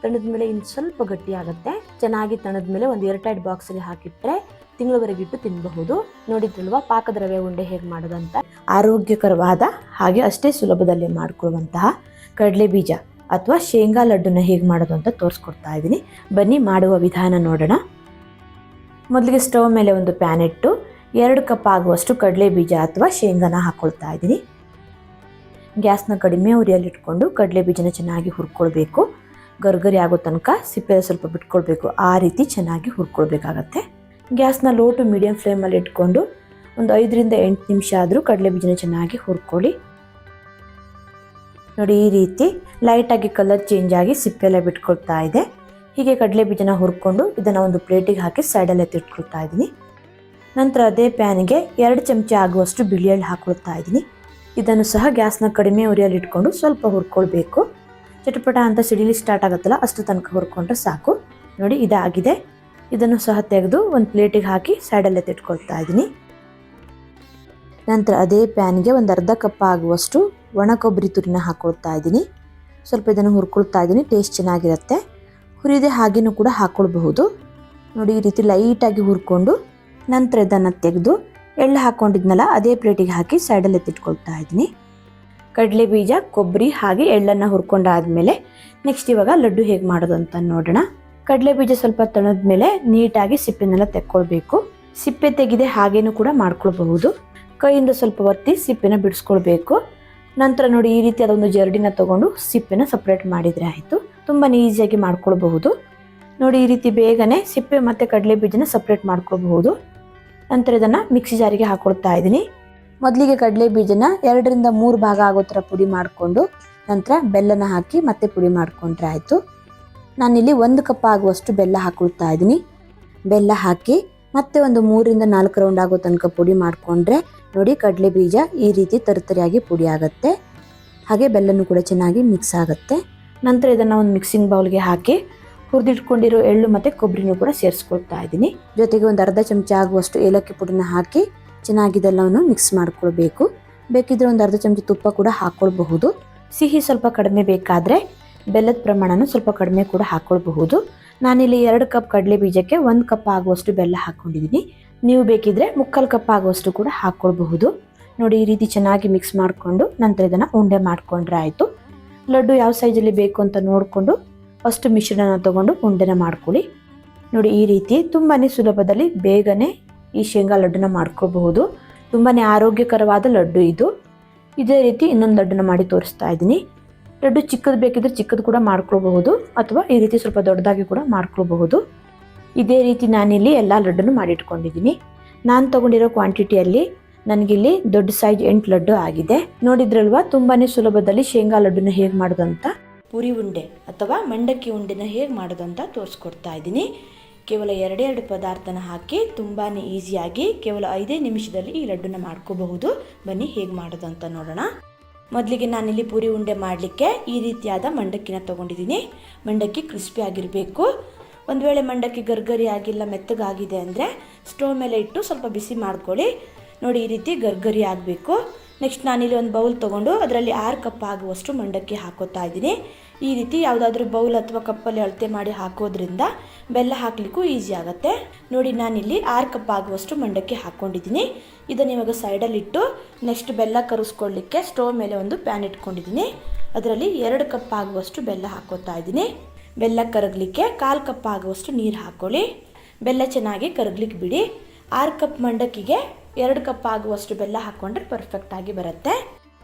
ತಣದ ಮೇಲೆ ಇನ್ನು ಸ್ವಲ್ಪ ಗಟ್ಟಿ ಆಗುತ್ತೆ. ಚೆನ್ನಾಗಿ ತಣದ ಮೇಲೆ ಒಂದು ಏರ್ಟೈಟ್ ಬಾಕ್ಸಲ್ಲಿ ಹಾಕಿಟ್ರೆ ತಿಂಗಳವರೆಗಿಟ್ಟು ತಿನ್ನಬಹುದು. ನೋಡಿದ್ರಲ್ವಾ ಪಾಕದ ರವೆ ಉಂಡೆ ಹೇಗೆ ಮಾಡೋದಂತ. ಆರೋಗ್ಯಕರವಾದ ಹಾಗೆ ಅಷ್ಟೇ ಸುಲಭದಲ್ಲಿ ಮಾಡಿಕೊಳ್ಳುವಂತಹ ಕಡಲೆ ಬೀಜ ಅಥವಾ ಶೇಂಗಾ ಲಡ್ಡುನ ಹೇಗೆ ಮಾಡೋದು ಅಂತ ತೋರಿಸ್ಕೊಡ್ತಾ ಇದ್ದೀನಿ. ಬನ್ನಿ ಮಾಡುವ ವಿಧಾನ ನೋಡೋಣ. ಮೊದಲಿಗೆ ಸ್ಟವ್ ಮೇಲೆ ಒಂದು ಪ್ಯಾನ್ ಇಟ್ಟು 2 ಕಪ್ ಆಗುವಷ್ಟು ಕಡಲೆ ಬೀಜ ಅಥವಾ ಶೇಂಗಾನ ಹಾಕ್ಕೊಳ್ತಾ ಇದ್ದೀನಿ. ಗ್ಯಾಸ್ನ ಕಡಿಮೆ ಉರಿಯಲ್ಲಿ ಇಟ್ಕೊಂಡು ಕಡಲೆ ಬೀಜನ ಚೆನ್ನಾಗಿ ಹುರ್ಕೊಳ್ಬೇಕು. ಗರ್ಗರಿ ಆಗೋ ತನಕ ಸಿಪ್ಪೆ ಸ್ವಲ್ಪ ಬಿಟ್ಕೊಳ್ಬೇಕು. ಆ ರೀತಿ ಚೆನ್ನಾಗಿ ಹುರ್ಕೊಳ್ಬೇಕಾಗತ್ತೆ. ಗ್ಯಾಸ್ನ ಲೋ ಟು ಮೀಡಿಯಂ ಫ್ಲೇಮಲ್ಲಿ ಇಟ್ಕೊಂಡು ಒಂದು 5-8 ನಿಮಿಷ ಆದರೂ ಕಡಲೆ ಬೀಜನ ಚೆನ್ನಾಗಿ ಹುರ್ಕೊಳ್ಳಿ. ನೋಡಿ ಈ ರೀತಿ ಲೈಟಾಗಿ ಕಲರ್ ಚೇಂಜ್ ಆಗಿ ಸಿಪ್ಪೆಲ್ಲ ಬಿಟ್ಕೊಳ್ತಾ ಇದೆ. ಹೀಗೆ ಕಡಲೆ ಬೀಜನ ಹುರ್ಕೊಂಡು ಇದನ್ನು ಒಂದು ಪ್ಲೇಟಿಗೆ ಹಾಕಿ ಸೈಡಲ್ಲಿ ಎತ್ತಿಟ್ಕೊಳ್ತಾ ಇದ್ದೀನಿ. ನಂತರ ಅದೇ ಪ್ಯಾನಿಗೆ 2 ಚಮಚ ಆಗುವಷ್ಟು ಬಿಳಿ ಎಳ್ಳು ಹಾಕ್ಕೊಳ್ತಾ ಇದ್ದೀನಿ. ಇದನ್ನು ಸಹ ಗ್ಯಾಸ್ನ ಕಡಿಮೆ ಉರಿಯಲ್ಲಿ ಇಟ್ಕೊಂಡು ಸ್ವಲ್ಪ ಹುರ್ಕೊಳ್ಬೇಕು. ಚಟಪಟ ಅಂತ ಸಿಡಿಲಿ ಸ್ಟಾರ್ಟ್ ಆಗುತ್ತಲ್ಲ ಅಷ್ಟು ತನಕ ಹುರ್ಕೊಂಡ್ರೆ ಸಾಕು. ನೋಡಿ ಇದಾಗಿದೆ. ಇದನ್ನು ಸಹ ತೆಗೆದು ಒಂದು ಪ್ಲೇಟಿಗೆ ಹಾಕಿ ಸೈಡಲ್ಲೇ ತಿಟ್ಕೊಳ್ತಾ ಇದ್ದೀನಿ. ನಂತರ ಅದೇ ಪ್ಯಾನ್ಗೆ ಒಂದು ಅರ್ಧ ಕಪ್ ಆಗುವಷ್ಟು ಒಣ ಕೊಬ್ಬರಿ ತುರಿನ ಹಾಕ್ಕೊಳ್ತಾ ಇದ್ದೀನಿ. ಸ್ವಲ್ಪ ಇದನ್ನು ಹುರ್ಕೊಳ್ತಾ ಇದ್ದೀನಿ, ಟೇಸ್ಟ್ ಚೆನ್ನಾಗಿರುತ್ತೆ. ಹುರಿದೆ ಹಾಗೇನೂ ಕೂಡ ಹಾಕ್ಕೊಳ್ಬಹುದು. ನೋಡಿ ಈ ರೀತಿ ಲೈಟಾಗಿ ಹುರ್ಕೊಂಡು ನಂತರ ಇದನ್ನು ತೆಗೆದು ಎಳ್ಳು ಹಾಕ್ಕೊಂಡಿದ್ನಲ್ಲ ಅದೇ ಪ್ಲೇಟಿಗೆ ಹಾಕಿ ಸೈಡಲ್ಲಿ ಎತ್ತಿಟ್ಕೊಳ್ತಾ ಇದ್ದೀನಿ. ಕಡಲೆ ಬೀಜ, ಕೊಬ್ಬರಿ ಹಾಗೆ ಎಳ್ಳನ್ನು ಹುರ್ಕೊಂಡಾದ್ಮೇಲೆ ನೆಕ್ಸ್ಟ್ ಇವಾಗ ಲಡ್ಡು ಹೇಗೆ ಮಾಡೋದು ಅಂತ ನೋಡೋಣ. ಕಡಲೆ ಬೀಜ ಸ್ವಲ್ಪ ತಣದ ಮೇಲೆ ನೀಟಾಗಿ ಸಿಪ್ಪೆನೆಲ್ಲ ತೆಕ್ಕೊಳ್ಬೇಕು. ಸಿಪ್ಪೆ ತೆಗೆದೆ ಹಾಗೇನೂ ಕೂಡ ಮಾಡ್ಕೊಳ್ಬಹುದು. ಕೈಯಿಂದ ಸ್ವಲ್ಪ ಒತ್ತಿ ಸಿಪ್ಪೆನ ಬಿಡಿಸ್ಕೊಳ್ಬೇಕು. ನಂತರ ನೋಡಿ ಈ ರೀತಿ ಅದೊಂದು ಜರಡಿನ ತಗೊಂಡು ಸಿಪ್ಪೆನ ಸಪ್ರೇಟ್ ಮಾಡಿದರೆ ಆಯಿತು. ತುಂಬಾ ಈಸಿಯಾಗಿ ಮಾಡ್ಕೊಳ್ಬಹುದು. ನೋಡಿ ಈ ರೀತಿ ಬೇಗನೆ ಸಿಪ್ಪೆ ಮತ್ತು ಕಡಲೆ ಬೀಜನ ಸಪ್ರೇಟ್ ಮಾಡ್ಕೊಳ್ಬಹುದು. ನಂತರ ಇದನ್ನು ಮಿಕ್ಸಿ ಜಾರಿಗೆ ಹಾಕ್ಕೊಳ್ತಾ ಇದ್ದೀನಿ. ಮೊದಲಿಗೆ ಕಡಲೆ ಬೀಜನ 2-3 ಭಾಗ ಆಗೋ ಥರ ಪುಡಿ ಮಾಡಿಕೊಂಡು ನಂತರ ಬೆಲ್ಲನ ಹಾಕಿ ಮತ್ತೆ ಪುಡಿ ಮಾಡಿಕೊಂಡ್ರೆ ಆಯಿತು. ನಾನಿಲ್ಲಿ 1 ಕಪ್ ಆಗುವಷ್ಟು ಬೆಲ್ಲ ಹಾಕ್ಕೊಳ್ತಾ ಇದ್ದೀನಿ. ಬೆಲ್ಲ ಹಾಕಿ ಮತ್ತೆ ಒಂದು 3-4 ರೌಂಡ್ ಆಗೋ ತನಕ ಪುಡಿ ಮಾಡಿಕೊಂಡ್ರೆ ನೋಡಿ ಕಡಲೆ ಬೀಜ ಈ ರೀತಿ ತರಿತರಿಯಾಗಿ ಪುಡಿ ಆಗುತ್ತೆ. ಹಾಗೆ ಬೆಲ್ಲನೂ ಕೂಡ ಚೆನ್ನಾಗಿ ಮಿಕ್ಸ್ ಆಗುತ್ತೆ. ನಂತರ ಇದನ್ನು ಒಂದು ಮಿಕ್ಸಿಂಗ್ ಬೌಲ್ಗೆ ಹಾಕಿ ಹುರಿದಿಟ್ಕೊಂಡಿರೋ ಎಳ್ಳು ಮತ್ತು ಕೊಬ್ಬರಿನೂ ಕೂಡ ಸೇರಿಸ್ಕೊಳ್ತಾ ಇದ್ದೀನಿ. ಜೊತೆಗೆ ಒಂದು ಅರ್ಧ ಚಮಚ ಆಗುವಷ್ಟು ಏಲಕ್ಕಿ ಪುಡಿನ ಹಾಕಿ ಚೆನ್ನಾಗಿ ಇದೆಲ್ಲವನ್ನು ಮಿಕ್ಸ್ ಮಾಡ್ಕೊಳ್ಬೇಕು. ಬೇಕಿದ್ರೆ ಒಂದು ಅರ್ಧ ಚಮಚ ತುಪ್ಪ ಕೂಡ ಹಾಕ್ಕೊಳ್ಬಹುದು. ಸಿಹಿ ಸ್ವಲ್ಪ ಕಡಿಮೆ ಬೇಕಾದರೆ ಬೆಲ್ಲದ ಪ್ರಮಾಣನೂ ಸ್ವಲ್ಪ ಕಡಿಮೆ ಕೂಡ ಹಾಕ್ಕೊಳ್ಬಹುದು. ನಾನಿಲ್ಲಿ 2 ಕಪ್ ಕಡಲೆ ಬೀಜಕ್ಕೆ 1 ಕಪ್ ಆಗುವಷ್ಟು ಬೆಲ್ಲ ಹಾಕ್ಕೊಂಡಿದ್ದೀನಿ. ನೀವು ಬೇಕಿದ್ರೆ 3/4 ಕಪ್ ಆಗುವಷ್ಟು ಕೂಡ ಹಾಕ್ಕೊಳ್ಬಹುದು. ನೋಡಿ ಈ ರೀತಿ ಚೆನ್ನಾಗಿ ಮಿಕ್ಸ್ ಮಾಡಿಕೊಂಡು ನಂತರ ಇದನ್ನು ಉಂಡೆ ಮಾಡಿಕೊಂಡ್ರೆ ಆಯಿತು. ಲಡ್ಡು ಯಾವ ಸೈಜಲ್ಲಿ ಬೇಕು ಅಂತ ನೋಡಿಕೊಂಡು ಅಷ್ಟು ಮಿಶ್ರಣನ ತಗೊಂಡು ಉಂಡೆನ ಮಾಡ್ಕೊಳ್ಳಿ. ನೋಡಿ ಈ ರೀತಿ ತುಂಬಾ ಸುಲಭದಲ್ಲಿ ಬೇಗನೆ ಈ ಶೇಂಗಾ ಲಡ್ಡುನ ಮಾಡ್ಕೋಬಹುದು. ತುಂಬಾ ಆರೋಗ್ಯಕರವಾದ ಲಡ್ಡು ಇದು. ಇದೇ ರೀತಿ ಇನ್ನೊಂದು ಲಡ್ಡುನ ಮಾಡಿ ತೋರಿಸ್ತಾ ಇದ್ದೀನಿ. ಲಡ್ಡು ಚಿಕ್ಕದು ಬೇಕಿದ್ರೆ ಚಿಕ್ಕದು ಕೂಡ ಮಾಡ್ಕೊಳ್ಬಹುದು ಅಥವಾ ಈ ರೀತಿ ಸ್ವಲ್ಪ ದೊಡ್ಡದಾಗಿ ಕೂಡ ಮಾಡ್ಕೊಳ್ಬಹುದು. ಇದೇ ರೀತಿ ನಾನಿಲ್ಲಿ ಎಲ್ಲ ಲಡ್ಡುನು ಮಾಡಿಟ್ಕೊಂಡಿದ್ದೀನಿ. ನಾನು ತಗೊಂಡಿರೋ ಕ್ವಾಂಟಿಟಿಯಲ್ಲಿ ನನಗಿಲ್ಲಿ ದೊಡ್ಡ ಸೈಜ್ 8 ಲಡ್ಡು ಆಗಿದೆ. ನೋಡಿದ್ರಲ್ವಾ ತುಂಬಾ ಸುಲಭದಲ್ಲಿ ಶೇಂಗಾ ಲಡ್ಡುನ ಹೇಗೆ ಮಾಡೋದಂತ. ಪುರಿ ಉಂಡೆ ಅಥವಾ ಮಂಡಕ್ಕಿ ಉಂಡೆನ ಹೇಗೆ ಮಾಡೋದಂತ ತೋರಿಸ್ಕೊಡ್ತಾ ಇದ್ದೀನಿ. ಕೇವಲ 2 ಪದಾರ್ಥನ ಹಾಕಿ ತುಂಬಾ ಈಸಿಯಾಗಿ ಕೇವಲ 5 ನಿಮಿಷದಲ್ಲಿ ಈ ಲಡ್ಡುನ ಮಾಡ್ಕೋಬಹುದು. ಬನ್ನಿ ಹೇಗೆ ಮಾಡೋದು ಅಂತ ನೋಡೋಣ. ಮೊದಲಿಗೆ ನಾನಿಲ್ಲಿ ಪುರಿ ಉಂಡೆ ಮಾಡಲಿಕ್ಕೆ ಈ ರೀತಿಯಾದ ಮಂಡಕ್ಕಿನ ತೊಗೊಂಡಿದ್ದೀನಿ. ಮಂಡಕ್ಕಿ ಕ್ರಿಸ್ಪಿ ಆಗಿರಬೇಕು. ಒಂದು ವೇಳೆ ಮಂಡಕ್ಕಿ ಗರ್ಗರಿ ಆಗಿಲ್ಲ ಮೆತ್ತಗಾಗಿದೆ ಅಂದರೆ ಸ್ಟೋವ್ ಮೇಲೆ ಇಟ್ಟು ಸ್ವಲ್ಪ ಬಿಸಿ ಮಾಡ್ಕೊಳ್ಳಿ. ನೋಡಿ ಈ ರೀತಿ ಗರ್ಗರಿ ಆಗಬೇಕು. ನೆಕ್ಸ್ಟ್ ನಾನಿಲ್ಲಿ ಒಂದು ಬೌಲ್ ತೊಗೊಂಡು ಅದರಲ್ಲಿ 6 ಕಪ್ ಆಗುವಷ್ಟು ಮಂಡಕ್ಕಿ ಹಾಕೋತಾ ಇದ್ದೀನಿ. ಈ ರೀತಿ ಯಾವುದಾದ್ರೂ ಬೌಲ್ ಅಥವಾ ಕಪ್ಪಲ್ಲಿ ಅಳತೆ ಮಾಡಿ ಹಾಕೋದ್ರಿಂದ ಬೆಲ್ಲ ಹಾಕಲಿಕ್ಕೂ ಈಸಿ ಆಗುತ್ತೆ. ನೋಡಿ ನಾನಿಲ್ಲಿ 6 ಕಪ್ ಆಗುವಷ್ಟು ಮಂಡಕ್ಕಿ ಹಾಕ್ಕೊಂಡಿದ್ದೀನಿ. ಇದನ್ನು ಇವಾಗ ಸೈಡಲ್ಲಿಟ್ಟು ನೆಕ್ಸ್ಟ್ ಬೆಲ್ಲ ಕರಿಸ್ಕೊಳ್ಳಿಕ್ಕೆ ಸ್ಟೋವ್ ಮೇಲೆ ಒಂದು ಪ್ಯಾನ್ ಇಟ್ಕೊಂಡಿದ್ದೀನಿ. ಅದರಲ್ಲಿ 2 ಕಪ್ ಆಗುವಷ್ಟು ಬೆಲ್ಲ ಹಾಕೋತಾ ಇದ್ದೀನಿ. ಬೆಲ್ಲ ಕರಗಲಿಕ್ಕೆ 1/4 ಕಪ್ ಆಗುವಷ್ಟು ನೀರು ಹಾಕ್ಕೊಳ್ಳಿ. ಬೆಲ್ಲ ಚೆನ್ನಾಗಿ ಕರಗ್ಲಿಕ್ಕೆ ಬಿಡಿ. 6 ಕಪ್ ಮಂಡಕ್ಕಿಗೆ 2 ಕಪ್ ಆಗುವಷ್ಟು ಬೆಲ್ಲ ಹಾಕ್ಕೊಂಡ್ರೆ ಪರ್ಫೆಕ್ಟಾಗಿ ಬರುತ್ತೆ.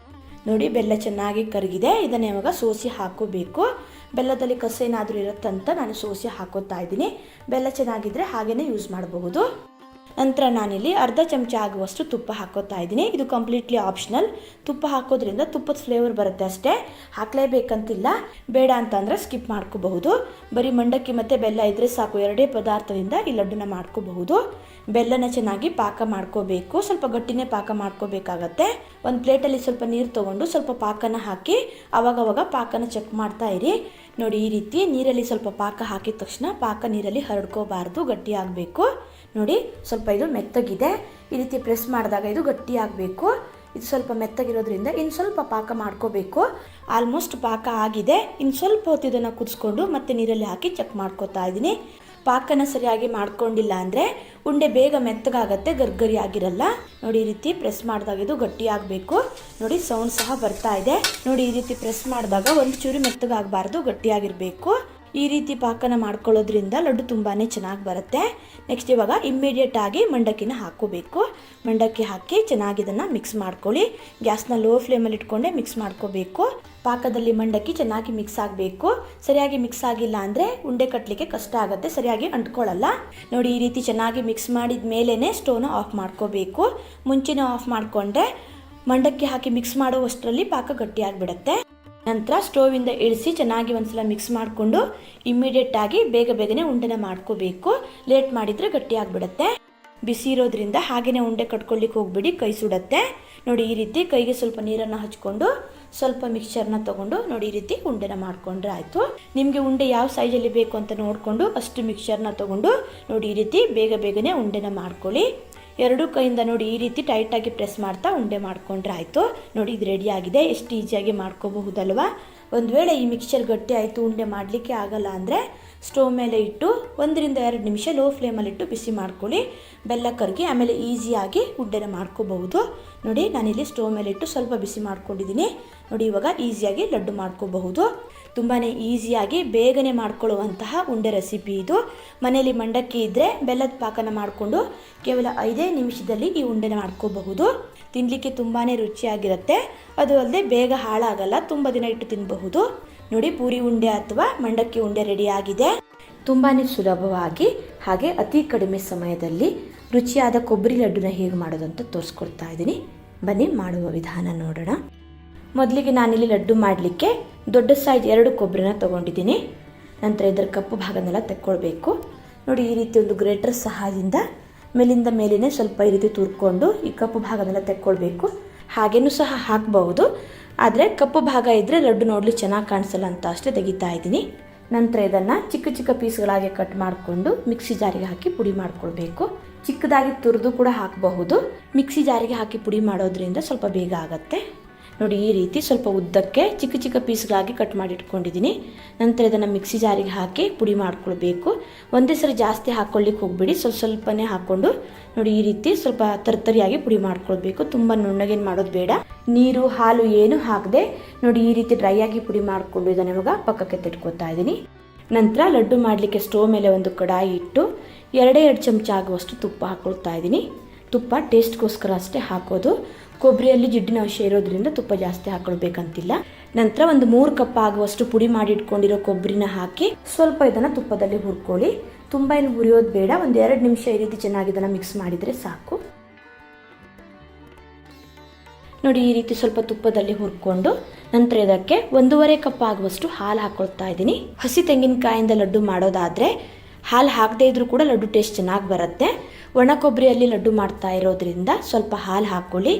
ನೋಡಿ ಬೆಲ್ಲ ಚೆನ್ನಾಗಿ ಕರಗಿದೆ. ಇದನ್ನು ಇವಾಗ ಸೋಸಿ ಹಾಕೋಬೇಕು. ಬೆಲ್ಲದಲ್ಲಿ ಕಸೇನಾದರೂ ಇರುತ್ತಂತ ನಾನು ಸೋಸಿ ಹಾಕೋತಾ ಇದ್ದೀನಿ. ಬೆಲ್ಲ ಚೆನ್ನಾಗಿದ್ದರೆ ಹಾಗೇ ಯೂಸ್ ಮಾಡಬಹುದು. ನಂತರ ನಾನಿಲ್ಲಿ ಅರ್ಧ ಚಮಚ ಆಗುವಷ್ಟು ತುಪ್ಪ ಹಾಕೋತಾ ಇದ್ದೀನಿ. ಇದು ಕಂಪ್ಲೀಟ್ಲಿ ಆಪ್ಷನಲ್. ತುಪ್ಪ ಹಾಕೋದ್ರಿಂದ ತುಪ್ಪದ ಫ್ಲೇವರ್ ಬರುತ್ತೆ ಅಷ್ಟೇ, ಹಾಕಲೇಬೇಕಂತಿಲ್ಲ. ಬೇಡ ಅಂತಂದರೆ ಸ್ಕಿಪ್ ಮಾಡ್ಕೋಬಹುದು. ಬರೀ ಮಂಡಕ್ಕಿ ಮತ್ತು ಬೆಲ್ಲ ಇದ್ದರೆ ಸಾಕು, 2 ಪದಾರ್ಥದಿಂದ ಈ ಲಡ್ಡುನ ಮಾಡ್ಕೋಬಹುದು. ಬೆಲ್ಲನ ಚೆನ್ನಾಗಿ ಪಾಕ ಮಾಡ್ಕೋಬೇಕು. ಸ್ವಲ್ಪ ಗಟ್ಟಿನೇ ಪಾಕ ಮಾಡ್ಕೋಬೇಕಾಗತ್ತೆ. ಒಂದು ಪ್ಲೇಟಲ್ಲಿ ಸ್ವಲ್ಪ ನೀರು ತೊಗೊಂಡು ಸ್ವಲ್ಪ ಪಾಕನ ಹಾಕಿ ಆವಾಗವಾಗ ಪಾಕನ ಚೆಕ್ ಮಾಡ್ತಾ ಇರಿ. ನೋಡಿ ಈ ರೀತಿ ನೀರಲ್ಲಿ ಸ್ವಲ್ಪ ಪಾಕ ಹಾಕಿದ ತಕ್ಷಣ ಪಾಕ ನೀರಲ್ಲಿ ಹರಡ್ಕೋಬಾರ್ದು, ಗಟ್ಟಿ ಆಗಬೇಕು. ನೋಡಿ ಸ್ವಲ್ಪ ಇದು ಮೆತ್ತಗಿದೆ. ಈ ರೀತಿ ಪ್ರೆಸ್ ಮಾಡಿದಾಗ ಇದು ಗಟ್ಟಿ ಆಗಬೇಕು. ಇದು ಸ್ವಲ್ಪ ಮೆತ್ತಗಿರೋದ್ರಿಂದ ಇನ್ನು ಸ್ವಲ್ಪ ಪಾಕ ಮಾಡ್ಕೋಬೇಕು. ಆಲ್ಮೋಸ್ಟ್ ಪಾಕ ಆಗಿದೆ. ಇನ್ನು ಸ್ವಲ್ಪ ಹೊತ್ತು ಇದನ್ನು ಕುದಿಸ್ಕೊಂಡು ಮತ್ತೆ ನೀರಲ್ಲಿ ಹಾಕಿ ಚೆಕ್ ಮಾಡ್ಕೋತಾ ಇದ್ದೀನಿ. ಪಾಕನ ಸರಿಯಾಗಿ ಮಾಡ್ಕೊಂಡಿಲ್ಲ ಅಂದರೆ ಉಂಡೆ ಬೇಗ ಮೆತ್ತಗಾಗತ್ತೆ, ಗರ್ಗರಿ ಆಗಿರಲ್ಲ. ನೋಡಿ ಈ ರೀತಿ ಪ್ರೆಸ್ ಮಾಡಿದಾಗ ಇದು ಗಟ್ಟಿ ಆಗಬೇಕು. ನೋಡಿ ಸೌಂಡ್ ಸಹ ಬರ್ತಾ ಇದೆ. ನೋಡಿ ಈ ರೀತಿ ಪ್ರೆಸ್ ಮಾಡಿದಾಗ ಒಂದು ಚೂರು ಮೆತ್ತಗಾಗಬಾರ್ದು, ಗಟ್ಟಿಯಾಗಿರಬೇಕು. ಈ ರೀತಿ ಪಾಕನ ಮಾಡ್ಕೊಳ್ಳೋದ್ರಿಂದ ಲಡ್ಡು ತುಂಬಾ ಚೆನ್ನಾಗಿ ಬರುತ್ತೆ. ನೆಕ್ಸ್ಟ್ ಇವಾಗ ಇಮ್ಮಿಡಿಯೇಟ್ ಆಗಿ ಮಂಡಕ್ಕಿನ ಹಾಕೋಬೇಕು. ಮಂಡಕ್ಕಿ ಹಾಕಿ ಚೆನ್ನಾಗಿ ಇದನ್ನು ಮಿಕ್ಸ್ ಮಾಡ್ಕೊಳ್ಳಿ. ಗ್ಯಾಸ್ನ ಲೋ ಫ್ಲೇಮಲ್ಲಿ ಇಟ್ಕೊಂಡೆ ಮಿಕ್ಸ್ ಮಾಡ್ಕೋಬೇಕು. ಪಾಕದಲ್ಲಿ ಮಂಡಕ್ಕಿ ಚೆನ್ನಾಗಿ ಮಿಕ್ಸ್ ಆಗಬೇಕು. ಸರಿಯಾಗಿ ಮಿಕ್ಸ್ ಆಗಿಲ್ಲ ಅಂದರೆ ಉಂಡೆ ಕಟ್ಟಲಿಕ್ಕೆ ಕಷ್ಟ ಆಗುತ್ತೆ, ಸರಿಯಾಗಿ ಅಂಟ್ಕೊಳ್ಳಲ್ಲ. ನೋಡಿ ಈ ರೀತಿ ಚೆನ್ನಾಗಿ ಮಿಕ್ಸ್ ಮಾಡಿದ ಮೇಲೇ ಸ್ಟವ್ನ ಆಫ್ ಮಾಡ್ಕೋಬೇಕು. ಮುಂಚೆನೇ ಆಫ್ ಮಾಡಿಕೊಂಡ್ರೆ ಮಂಡಕ್ಕಿ ಹಾಕಿ ಮಿಕ್ಸ್ ಮಾಡುವಷ್ಟರಲ್ಲಿ ಪಾಕ ಗಟ್ಟಿಯಾಗಿಬಿಡುತ್ತೆ. ನಂತರ ಸ್ಟೋವಿಂದ ಇಳಿಸಿ ಚೆನ್ನಾಗಿ ಒಂದ್ಸಲ ಮಿಕ್ಸ್ ಮಾಡಿಕೊಂಡು ಇಮ್ಮಿಡಿಯೇಟ್ ಆಗಿ ಬೇಗನೆ ಉಂಡೆನ ಮಾಡ್ಕೋಬೇಕು. ಲೇಟ್ ಮಾಡಿದರೆ ಗಟ್ಟಿ ಆಗಿಬಿಡುತ್ತೆ. ಬಿಸಿ ಇರೋದ್ರಿಂದ ಹಾಗೆಯೇ ಉಂಡೆ ಕಟ್ಕೊಳ್ಳಿಕ್ಕೆ ಹೋಗ್ಬಿಡಿ, ಕೈ ಸುಡುತ್ತೆ. ನೋಡಿ ಈ ರೀತಿ ಕೈಗೆ ಸ್ವಲ್ಪ ನೀರನ್ನು ಹಚ್ಕೊಂಡು ಸ್ವಲ್ಪ ಮಿಕ್ಸ್ಚರ್ನ ತೊಗೊಂಡು ನೋಡಿ ಈ ರೀತಿ ಉಂಡೆನ ಮಾಡ್ಕೊಂಡ್ರೆ ಆಯಿತು. ನಿಮಗೆ ಉಂಡೆ ಯಾವ ಸೈಜಲ್ಲಿ ಬೇಕು ಅಂತ ನೋಡಿಕೊಂಡು ಅಷ್ಟು ಮಿಕ್ಸ್ಚರ್ನ ತೊಗೊಂಡು ನೋಡಿ ಈ ರೀತಿ ಬೇಗನೆ ಉಂಡೆನ ಮಾಡ್ಕೊಳ್ಳಿ. 2 ಕೈಯಿಂದ ನೋಡಿ ಈ ರೀತಿ ಟೈಟಾಗಿ ಪ್ರೆಸ್ ಮಾಡ್ತಾ ಉಂಡೆ ಮಾಡ್ಕೊಂಡ್ರೆ ಆಯಿತು. ನೋಡಿ ಇದು ರೆಡಿ ಆಗಿದೆ. ಎಷ್ಟು ಈಸಿಯಾಗಿ ಮಾಡ್ಕೋಬಹುದಲ್ವಾ. ಒಂದು ವೇಳೆ ಈ ಮಿಕ್ಸ್ಚರ್ ಗಟ್ಟಿ ಆಯಿತು, ಉಂಡೆ ಮಾಡಲಿಕ್ಕೆ ಆಗಲ್ಲ ಅಂದರೆ ಸ್ಟವ್ ಮೇಲೆ ಇಟ್ಟು 1 ರಿಂದ 2 ನಿಮಿಷ ಲೋ ಫ್ಲೇಮಲ್ಲಿಟ್ಟು ಬಿಸಿ ಮಾಡ್ಕೊಳ್ಳಿ. ಬೆಲ್ಲ ಕರಗಿ ಆಮೇಲೆ ಈಸಿಯಾಗಿ ಉಂಡೆನ ಮಾಡ್ಕೋಬಹುದು. ನೋಡಿ ನಾನಿಲ್ಲಿ ಸ್ಟವ್ ಮೇಲೆ ಇಟ್ಟು ಸ್ವಲ್ಪ ಬಿಸಿ ಮಾಡ್ಕೊಂಡಿದ್ದೀನಿ. ನೋಡಿ ಇವಾಗ ಈಸಿಯಾಗಿ ಲಡ್ಡು ಮಾಡ್ಕೋಬಹುದು. ತುಂಬಾ ಈಸಿಯಾಗಿ ಬೇಗನೆ ಮಾಡ್ಕೊಳ್ಳುವಂತಹ ಉಂಡೆ ರೆಸಿಪಿ ಇದು. ಮನೆಯಲ್ಲಿ ಮಂಡಕ್ಕಿ ಇದ್ದರೆ ಬೆಲ್ಲದ ಪಾಕನ ಮಾಡಿಕೊಂಡು ಕೇವಲ 5 ನಿಮಿಷದಲ್ಲಿ ಈ ಉಂಡೆನ ಮಾಡ್ಕೋಬಹುದು. ತಿನ್ನಲಿಕ್ಕೆ ತುಂಬಾ ರುಚಿಯಾಗಿರುತ್ತೆ. ಅದು ಅಲ್ಲದೆ ಬೇಗ ಹಾಳಾಗಲ್ಲ, ತುಂಬ ದಿನ ಇಟ್ಟು ತಿನ್ನಬಹುದು. ನೋಡಿ ಪೂರಿ ಉಂಡೆ ಅಥವಾ ಮಂಡಕ್ಕಿ ಉಂಡೆ ರೆಡಿ ಆಗಿದೆ. ತುಂಬಾ ಸುಲಭವಾಗಿ ಹಾಗೆ ಅತಿ ಕಡಿಮೆ ಸಮಯದಲ್ಲಿ ರುಚಿಯಾದ ಕೊಬ್ಬರಿ ಲಡ್ಡುನ ಹೇಗೆ ಮಾಡೋದಂತ ತೋರಿಸ್ಕೊಡ್ತಾ ಇದ್ದೀನಿ. ಬನ್ನಿ ಮಾಡುವ ವಿಧಾನ ನೋಡೋಣ. ಮೊದಲಿಗೆ ನಾನಿಲ್ಲಿ ಲಡ್ಡು ಮಾಡಲಿಕ್ಕೆ ದೊಡ್ಡ ಸೈಜ್ 2 ಕೊಬ್ಬರಿನ ತೊಗೊಂಡಿದ್ದೀನಿ. ನಂತರ ಇದರ ಕಪ್ಪು ಭಾಗನೆಲ್ಲ ತೆಕ್ಕೊಳ್ಬೇಕು. ನೋಡಿ ಈ ರೀತಿ ಒಂದು ಗ್ರೇಟರ್ ಸಹಾಯದಿಂದ ಮೇಲಿಂದ ಮೇಲಿನೇ ಸ್ವಲ್ಪ ಈ ರೀತಿ ತುರ್ಕೊಂಡು ಈ ಕಪ್ಪು ಭಾಗನೆಲ್ಲ ತೆಕ್ಕೊಳ್ಬೇಕು. ಹಾಗೇನೂ ಸಹ ಹಾಕಬಹುದು, ಆದರೆ ಕಪ್ಪು ಭಾಗ ಇದ್ದರೆ ಲಡ್ಡು ನೋಡಲಿಕ್ಕೆ ಚೆನ್ನಾಗಿ ಕಾಣಿಸಲ್ಲ ಅಂತ ಅಷ್ಟೇ ತೆಗಿತಾ ಇದ್ದೀನಿ. ನಂತರ ಇದನ್ನು ಚಿಕ್ಕ ಚಿಕ್ಕ ಪೀಸ್ಗಳಾಗಿ ಕಟ್ ಮಾಡಿಕೊಂಡು ಮಿಕ್ಸಿ ಜಾರಿಗೆ ಹಾಕಿ ಪುಡಿ ಮಾಡ್ಕೊಳ್ಬೇಕು. ಚಿಕ್ಕದಾಗಿ ತುರಿದು ಕೂಡ ಹಾಕಬಹುದು. ಮಿಕ್ಸಿ ಜಾರಿಗೆ ಹಾಕಿ ಪುಡಿ ಮಾಡೋದ್ರಿಂದ ಸ್ವಲ್ಪ ಬೇಗ ಆಗುತ್ತೆ. ನೋಡಿ ಈ ರೀತಿ ಸ್ವಲ್ಪ ಉದ್ದಕ್ಕೆ ಚಿಕ್ಕ ಚಿಕ್ಕ ಪೀಸ್ಗಳಾಗಿ ಕಟ್ ಮಾಡಿ ಇಟ್ಕೊಂಡಿದ್ದೀನಿ. ನಂತರ ಇದನ್ನು ಮಿಕ್ಸಿ ಜಾರಿಗೆ ಹಾಕಿ ಪುಡಿ ಮಾಡ್ಕೊಳ್ಬೇಕು. ಒಂದೇ ಸರಿ ಜಾಸ್ತಿ ಹಾಕ್ಕೊಳ್ಳಿಕ್ಕೆ ಹೋಗ್ಬಿಡಿ, ಸ್ವಲ್ಪನೇ ಹಾಕ್ಕೊಂಡು ನೋಡಿ ಈ ರೀತಿ ಸ್ವಲ್ಪ ತರ್ತರಿಯಾಗಿ ಪುಡಿ ಮಾಡ್ಕೊಳ್ಬೇಕು. ತುಂಬ ನುಣ್ಣಗೇನು ಮಾಡೋದು ಬೇಡ. ನೀರು ಹಾಲು ಏನು ಹಾಕದೆ ನೋಡಿ ಈ ರೀತಿ ಡ್ರೈ ಆಗಿ ಪುಡಿ ಮಾಡಿಕೊಂಡು ಇದನ್ನು ಇವಾಗ ಪಕ್ಕಕ್ಕೆ ತಿಟ್ಕೊತಾ ಇದ್ದೀನಿ. ನಂತರ ಲಡ್ಡು ಮಾಡಲಿಕ್ಕೆ ಸ್ಟವ್ ಮೇಲೆ ಒಂದು ಕಡಾಯಿ ಇಟ್ಟು 2 ಚಮಚ ಆಗುವಷ್ಟು ತುಪ್ಪ ಹಾಕ್ಕೊಳ್ತಾ ಇದ್ದೀನಿ. ತುಪ್ಪ ಟೇಸ್ಟ್ಗೋಸ್ಕರ ಅಷ್ಟೇ ಹಾಕೋದು. ಕೊಬ್ಬರಿಯಲ್ಲಿ ಜಿಡ್ಡಿನ ಅಂಶ ಇರೋದ್ರಿಂದ ತುಪ್ಪ ಜಾಸ್ತಿ ಹಾಕೊಳ್ಬೇಕಂತಿಲ್ಲ. ನಂತರ ಒಂದು 3 ಕಪ್ ಆಗುವಷ್ಟು ಪುಡಿ ಮಾಡಿ ಇಟ್ಕೊಂಡಿರೋ ಕೊಬ್ಬರಿನ ಹಾಕಿ ಸ್ವಲ್ಪ ಇದನ್ನು ತುಪ್ಪದಲ್ಲಿ ಹುರ್ಕೊಳ್ಳಿ. ತುಂಬ ಏನು ಹುರಿಯೋದು ಬೇಡ. ಒಂದು 2 ನಿಮಿಷ ಈ ರೀತಿ ಚೆನ್ನಾಗಿ ಇದನ್ನು ಮಿಕ್ಸ್ ಮಾಡಿದರೆ ಸಾಕು. ನೋಡಿ ಈ ರೀತಿ ಸ್ವಲ್ಪ ತುಪ್ಪದಲ್ಲಿ ಹುರ್ಕೊಂಡು ನಂತರ ಇದಕ್ಕೆ 1.5 ಕಪ್ ಆಗುವಷ್ಟು ಹಾಲು ಹಾಕ್ಕೊಳ್ತಾ ಇದ್ದೀನಿ. ಹಸಿ ತೆಂಗಿನಕಾಯಿಂದ ಲಡ್ಡು ಮಾಡೋದಾದರೆ ಹಾಲು ಹಾಕದೇ ಇದ್ರೂ ಕೂಡ ಲಡ್ಡು ಟೇಸ್ಟ್ ಚೆನ್ನಾಗಿ ಬರುತ್ತೆ. ಒಣ ಕೊಬ್ಬರಿಯಲ್ಲಿ ಲಡ್ಡು ಮಾಡ್ತಾ ಇರೋದ್ರಿಂದ ಸ್ವಲ್ಪ ಹಾಲು ಹಾಕ್ಕೊಳ್ಳಿ.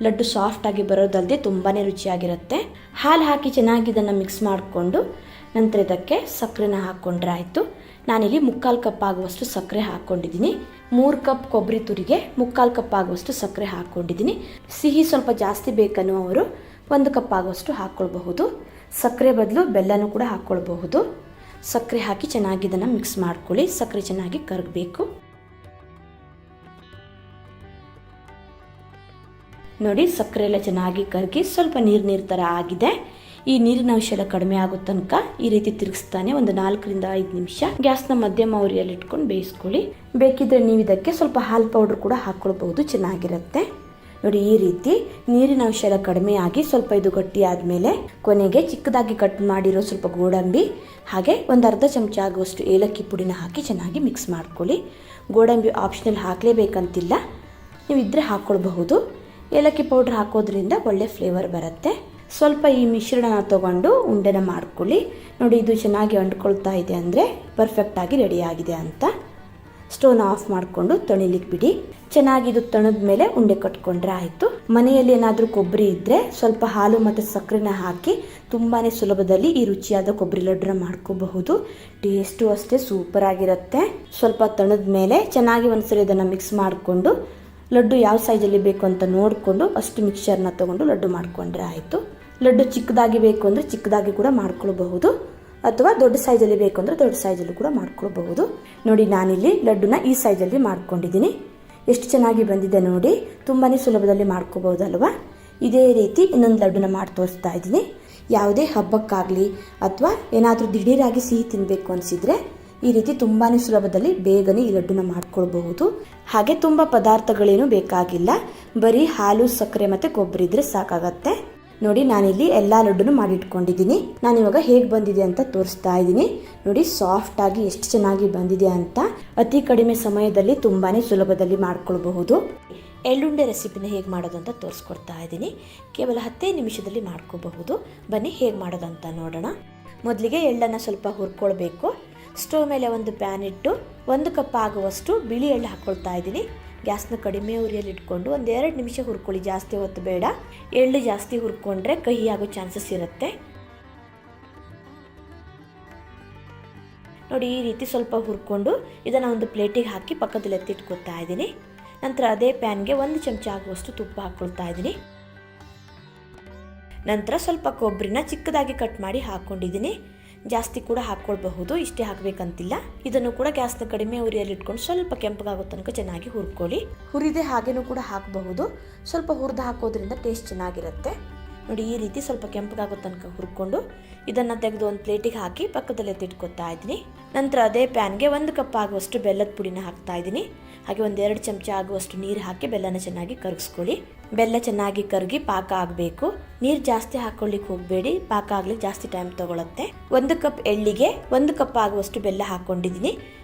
ಲಡ್ಡು ಸಾಫ್ಟಾಗಿ ಬರೋದಲ್ಲದೆ ತುಂಬಾ ರುಚಿಯಾಗಿರುತ್ತೆ. ಹಾಲು ಹಾಕಿ ಚೆನ್ನಾಗಿ ಇದನ್ನು ಮಿಕ್ಸ್ ಮಾಡಿಕೊಂಡು ನಂತರ ಇದಕ್ಕೆ ಸಕ್ಕರೆನ ಹಾಕ್ಕೊಂಡ್ರೆ ಆಯಿತು. ನಾನಿಲ್ಲಿ 3/4 ಕಪ್ ಆಗುವಷ್ಟು ಸಕ್ಕರೆ ಹಾಕ್ಕೊಂಡಿದ್ದೀನಿ. 3 ಕಪ್ ಕೊಬ್ಬರಿ ತುರಿಗೆ 3/4 ಕಪ್ ಆಗುವಷ್ಟು ಸಕ್ಕರೆ ಹಾಕ್ಕೊಂಡಿದ್ದೀನಿ. ಸಿಹಿ ಸ್ವಲ್ಪ ಜಾಸ್ತಿ ಬೇಕನ್ನುವರು 1 ಕಪ್ ಆಗುವಷ್ಟು ಹಾಕ್ಕೊಳ್ಬಹುದು. ಸಕ್ಕರೆ ಬದಲು ಬೆಲ್ಲನೂ ಕೂಡ ಹಾಕ್ಕೊಳ್ಬಹುದು. ಸಕ್ಕರೆ ಹಾಕಿ ಚೆನ್ನಾಗಿ ಇದನ್ನು ಮಿಕ್ಸ್ ಮಾಡ್ಕೊಳ್ಳಿ. ಸಕ್ಕರೆ ಚೆನ್ನಾಗಿ ಕರಗಬೇಕು. ನೋಡಿ ಸಕ್ಕರೆ ಎಲ್ಲ ಚೆನ್ನಾಗಿ ಕರಗಿ ಸ್ವಲ್ಪ ನೀರು ಥರ ಆಗಿದೆ. ಈ ನೀರಿನ ಅಂಶ ಎಲ್ಲ ಕಡಿಮೆ ಆಗೋ ತನಕ ಈ ರೀತಿ ತಿರುಗಿಸ್ತಾನೆ ಒಂದು 4 ರಿಂದ 5 ನಿಮಿಷ ಗ್ಯಾಸ್ನ ಮಧ್ಯಮ ಉರಿಯಲ್ಲಿ ಇಟ್ಕೊಂಡು ಬೇಯಿಸ್ಕೊಳ್ಳಿ. ಬೇಕಿದ್ರೆ ನೀವು ಇದಕ್ಕೆ ಸ್ವಲ್ಪ ಹಾಲು ಪೌಡರ್ ಕೂಡ ಹಾಕ್ಕೊಳ್ಬಹುದು, ಚೆನ್ನಾಗಿರುತ್ತೆ. ನೋಡಿ ಈ ರೀತಿ ನೀರಿನ ಅಂಶ ಎಲ್ಲ ಕಡಿಮೆ ಆಗಿ ಸ್ವಲ್ಪ ಇದು ಗಟ್ಟಿ ಆದಮೇಲೆ ಕೊನೆಗೆ ಚಿಕ್ಕದಾಗಿ ಕಟ್ ಮಾಡಿರೋ ಸ್ವಲ್ಪ ಗೋಡಂಬಿ ಹಾಗೆ ಒಂದು ಅರ್ಧ ಚಮಚ ಆಗುವಷ್ಟು ಏಲಕ್ಕಿ ಪುಡಿನ ಹಾಕಿ ಚೆನ್ನಾಗಿ ಮಿಕ್ಸ್ ಮಾಡ್ಕೊಳ್ಳಿ. ಗೋಡಂಬಿ ಆಪ್ಷನಲ್ ಹಾಕಲೇಬೇಕಂತಿಲ್ಲ, ನೀವು ಇದ್ದರೆ ಹಾಕ್ಕೊಳ್ಬಹುದು. ಏಲಕ್ಕಿ ಪೌಡ್ರ್ ಹಾಕೋದ್ರಿಂದ ಒಳ್ಳೆ ಫ್ಲೇವರ್ ಬರುತ್ತೆ. ಸ್ವಲ್ಪ ಈ ಮಿಶ್ರಣನ ತಗೊಂಡು ಉಂಡೆನ ಮಾಡ್ಕೊಳ್ಳಿ. ನೋಡಿ ಇದು ಚೆನ್ನಾಗಿ ಅಂಟ್ಕೊಳ್ತಾ ಇದೆ ಅಂದರೆ ಪರ್ಫೆಕ್ಟಾಗಿ ರೆಡಿಯಾಗಿದೆ ಅಂತ. ಸ್ಟೋವ್ನ ಆಫ್ ಮಾಡಿಕೊಂಡು ತಣಿಲಿಕ್ಕೆ ಬಿಡಿ. ಚೆನ್ನಾಗಿ ಇದು ತಣದ ಮೇಲೆ ಉಂಡೆ ಕಟ್ಕೊಂಡ್ರೆ ಆಯಿತು. ಮನೆಯಲ್ಲಿ ಏನಾದರೂ ಕೊಬ್ಬರಿ ಇದ್ದರೆ ಸ್ವಲ್ಪ ಹಾಲು ಮತ್ತು ಸಕ್ಕರೆನ ಹಾಕಿ ತುಂಬಾ ಸುಲಭದಲ್ಲಿ ಈ ರುಚಿಯಾದ ಕೊಬ್ಬರಿ ಲಡ್ಡನ್ನ ಮಾಡ್ಕೋಬಹುದು. ಟೇಸ್ಟು ಅಷ್ಟೇ ಸೂಪರ್ ಆಗಿರುತ್ತೆ. ಸ್ವಲ್ಪ ತಣದ ಮೇಲೆ ಚೆನ್ನಾಗಿ ಒಂದ್ಸರಿ ಇದನ್ನು ಮಿಕ್ಸ್ ಮಾಡಿಕೊಂಡು ಲಡ್ಡು ಯಾವ ಸೈಜಲ್ಲಿ ಬೇಕು ಅಂತ ನೋಡಿಕೊಂಡು ಅಷ್ಟು ಮಿಕ್ಸರ್ನ ತೊಗೊಂಡು ಲಡ್ಡು ಮಾಡಿಕೊಂಡ್ರೆ ಆಯಿತು. ಲಡ್ಡು ಚಿಕ್ಕದಾಗಿ ಬೇಕು ಅಂದರೆ ಚಿಕ್ಕದಾಗಿ ಕೂಡ ಮಾಡ್ಕೊಳ್ಬಹುದು, ಅಥವಾ ದೊಡ್ಡ ಸೈಜಲ್ಲಿ ಬೇಕು ಅಂದರೆ ದೊಡ್ಡ ಸೈಜಲ್ಲಿ ಕೂಡ ಮಾಡ್ಕೊಳ್ಬಹುದು. ನೋಡಿ ನಾನಿಲ್ಲಿ ಲಡ್ಡುನ ಈ ಸೈಜಲ್ಲಿ ಮಾಡ್ಕೊಂಡಿದ್ದೀನಿ. ಎಷ್ಟು ಚೆನ್ನಾಗಿ ಬಂದಿದೆ ನೋಡಿ, ತುಂಬಾ ಸುಲಭದಲ್ಲಿ ಮಾಡ್ಕೋಬಹುದಲ್ವಾ. ಇದೇ ರೀತಿ ಇನ್ನೊಂದು ಲಡ್ಡುನ ಮಾಡಿ ತೋರಿಸ್ತಾ ಇದ್ದೀನಿ. ಯಾವುದೇ ಹಬ್ಬಕ್ಕಾಗಲಿ ಅಥವಾ ಏನಾದರೂ ದಿಢೀರಾಗಿ ಸಿಹಿ ತಿನ್ನಬೇಕು ಅನಿಸಿದರೆ ಈ ರೀತಿ ತುಂಬಾ ಸುಲಭದಲ್ಲಿ ಬೇಗನೆ ಈ ಲಡ್ಡುನ ಮಾಡ್ಕೊಳ್ಬಹುದು. ಹಾಗೆ ತುಂಬ ಪದಾರ್ಥಗಳೇನು ಬೇಕಾಗಿಲ್ಲ, ಬರೀ ಹಾಲು ಸಕ್ಕರೆ ಮತ್ತು ಕೊಬ್ಬರಿ ಇದ್ರೆ ಸಾಕಾಗತ್ತೆ. ನೋಡಿ ನಾನಿಲ್ಲಿ ಎಲ್ಲ ಲಡ್ಡುನು ಮಾಡಿಟ್ಕೊಂಡಿದ್ದೀನಿ. ನಾನಿವಾಗ ಹೇಗೆ ಬಂದಿದೆ ಅಂತ ತೋರಿಸ್ತಾ ಇದ್ದೀನಿ. ನೋಡಿ ಸಾಫ್ಟ್ ಆಗಿ ಎಷ್ಟು ಚೆನ್ನಾಗಿ ಬಂದಿದೆ ಅಂತ. ಅತಿ ಕಡಿಮೆ ಸಮಯದಲ್ಲಿ ತುಂಬಾ ಸುಲಭದಲ್ಲಿ ಮಾಡ್ಕೊಳ್ಬಹುದು. ಎಳ್ಳುಂಡೆ ರೆಸಿಪಿನ ಹೇಗೆ ಮಾಡೋದು ಅಂತ ತೋರಿಸ್ಕೊಡ್ತಾ ಇದ್ದೀನಿ. ಕೇವಲ 10 ನಿಮಿಷದಲ್ಲಿ ಮಾಡ್ಕೋಬಹುದು. ಬನ್ನಿ ಹೇಗೆ ಮಾಡೋದಂತ ನೋಡೋಣ. ಮೊದಲಿಗೆ ಎಳ್ಳನ್ನು ಸ್ವಲ್ಪ ಹುರ್ಕೊಳ್ಬೇಕು. ಸ್ಟವ್ ಮೇಲೆ ಒಂದು ಪ್ಯಾನ್ ಇಟ್ಟು 1 ಕಪ್ ಆಗುವಷ್ಟು ಬಿಳಿ ಎಳ್ಳು ಹಾಕ್ಕೊಳ್ತಾ ಇದ್ದೀನಿ. ಗ್ಯಾಸ್ನ ಕಡಿಮೆ ಉರಿಯಲ್ಲಿ ಇಟ್ಕೊಂಡು 1-2 ನಿಮಿಷ ಹುರ್ಕೊಳ್ಳಿ, ಜಾಸ್ತಿ ಹೊತ್ತು ಬೇಡ. ಎಳ್ಳು ಜಾಸ್ತಿ ಹುರ್ಕೊಂಡ್ರೆ ಕಹಿ ಆಗೋ ಚಾನ್ಸಸ್ ಇರುತ್ತೆ. ನೋಡಿ ಈ ರೀತಿ ಸ್ವಲ್ಪ ಹುರ್ಕೊಂಡು ಇದನ್ನು ಒಂದು ಪ್ಲೇಟಿಗೆ ಹಾಕಿ ಪಕ್ಕದಲ್ಲಿ ಎತ್ತಿಟ್ಕೊಳ್ತಾ ಇದ್ದೀನಿ. ನಂತರ ಅದೇ ಪ್ಯಾನ್ಗೆ 1 ಚಮಚ ಆಗುವಷ್ಟು ತುಪ್ಪ ಹಾಕ್ಕೊಳ್ತಾ ಇದ್ದೀನಿ. ನಂತರ ಸ್ವಲ್ಪ ಕೊಬ್ಬರಿನ ಚಿಕ್ಕದಾಗಿ ಕಟ್ ಮಾಡಿ ಹಾಕ್ಕೊಂಡಿದ್ದೀನಿ. ಜಾಸ್ತಿ ಕೂಡ ಹಾಕ್ಕೊಳ್ಬಹುದು, ಇಷ್ಟೇ ಹಾಕಬೇಕಂತಿಲ್ಲ. ಇದನ್ನು ಕೂಡ ಗ್ಯಾಸ್ನ ಕಡಿಮೆ ಉರಿಯಲ್ಲಿ ಇಟ್ಕೊಂಡು ಸ್ವಲ್ಪ ಕೆಂಪಗಾಗೋ ತನಕ ಚೆನ್ನಾಗಿ ಹುರ್ಕೊಳ್ಳಿ. ಹುರಿದೆ ಹಾಗೇನೂ ಕೂಡ ಹಾಕಬಹುದು, ಸ್ವಲ್ಪ ಹುರಿದು ಹಾಕೋದ್ರಿಂದ ಟೇಸ್ಟ್ ಚೆನ್ನಾಗಿರುತ್ತೆ. ನೋಡಿ ಈ ರೀತಿ ಸ್ವಲ್ಪ ಕೆಂಪಗಾಗೋ ತನಕ ಹುರ್ಕೊಂಡು ಇದನ್ನು ತೆಗೆದು ಒಂದು ಪ್ಲೇಟಿಗೆ ಹಾಕಿ ಪಕ್ಕದಲ್ಲಿ ಎತ್ತಿಟ್ಕೊತಾ ಇದ್ದೀನಿ. ನಂತರ ಅದೇ ಪ್ಯಾನ್ಗೆ 1 ಕಪ್ ಆಗುವಷ್ಟು ಬೆಲ್ಲದ ಪುಡಿನ ಹಾಕ್ತಾ ಇದ್ದೀನಿ. ಹಾಗೆ 1-2 ಚಮಚ ಆಗುವಷ್ಟು ನೀರು ಹಾಕಿ ಬೆಲ್ಲನ ಚೆನ್ನಾಗಿ ಕರಗಿಸ್ಕೊಳ್ಳಿ. ಬೆಲ್ಲ ಚೆನ್ನಾಗಿ ಕರಗಿ ಪಾಕ ಆಗಬೇಕು. ನೀರು ಜಾಸ್ತಿ ಹಾಕೊಳ್ಳಿಕ್ಕೆ ಹೋಗಬೇಡಿ, ಪಾಕ ಆಗ್ಲಿಕ್ಕೆ ಜಾಸ್ತಿ ಟೈಮ್ ತಗೊಳುತ್ತೆ. 1 ಕಪ್ ಎಳ್ಳಿಗೆ 1 ಕಪ್ ಆಗುವಷ್ಟು ಬೆಲ್ಲ ಹಾಕ್ಕೊಂಡಿದ್ದೀನಿ.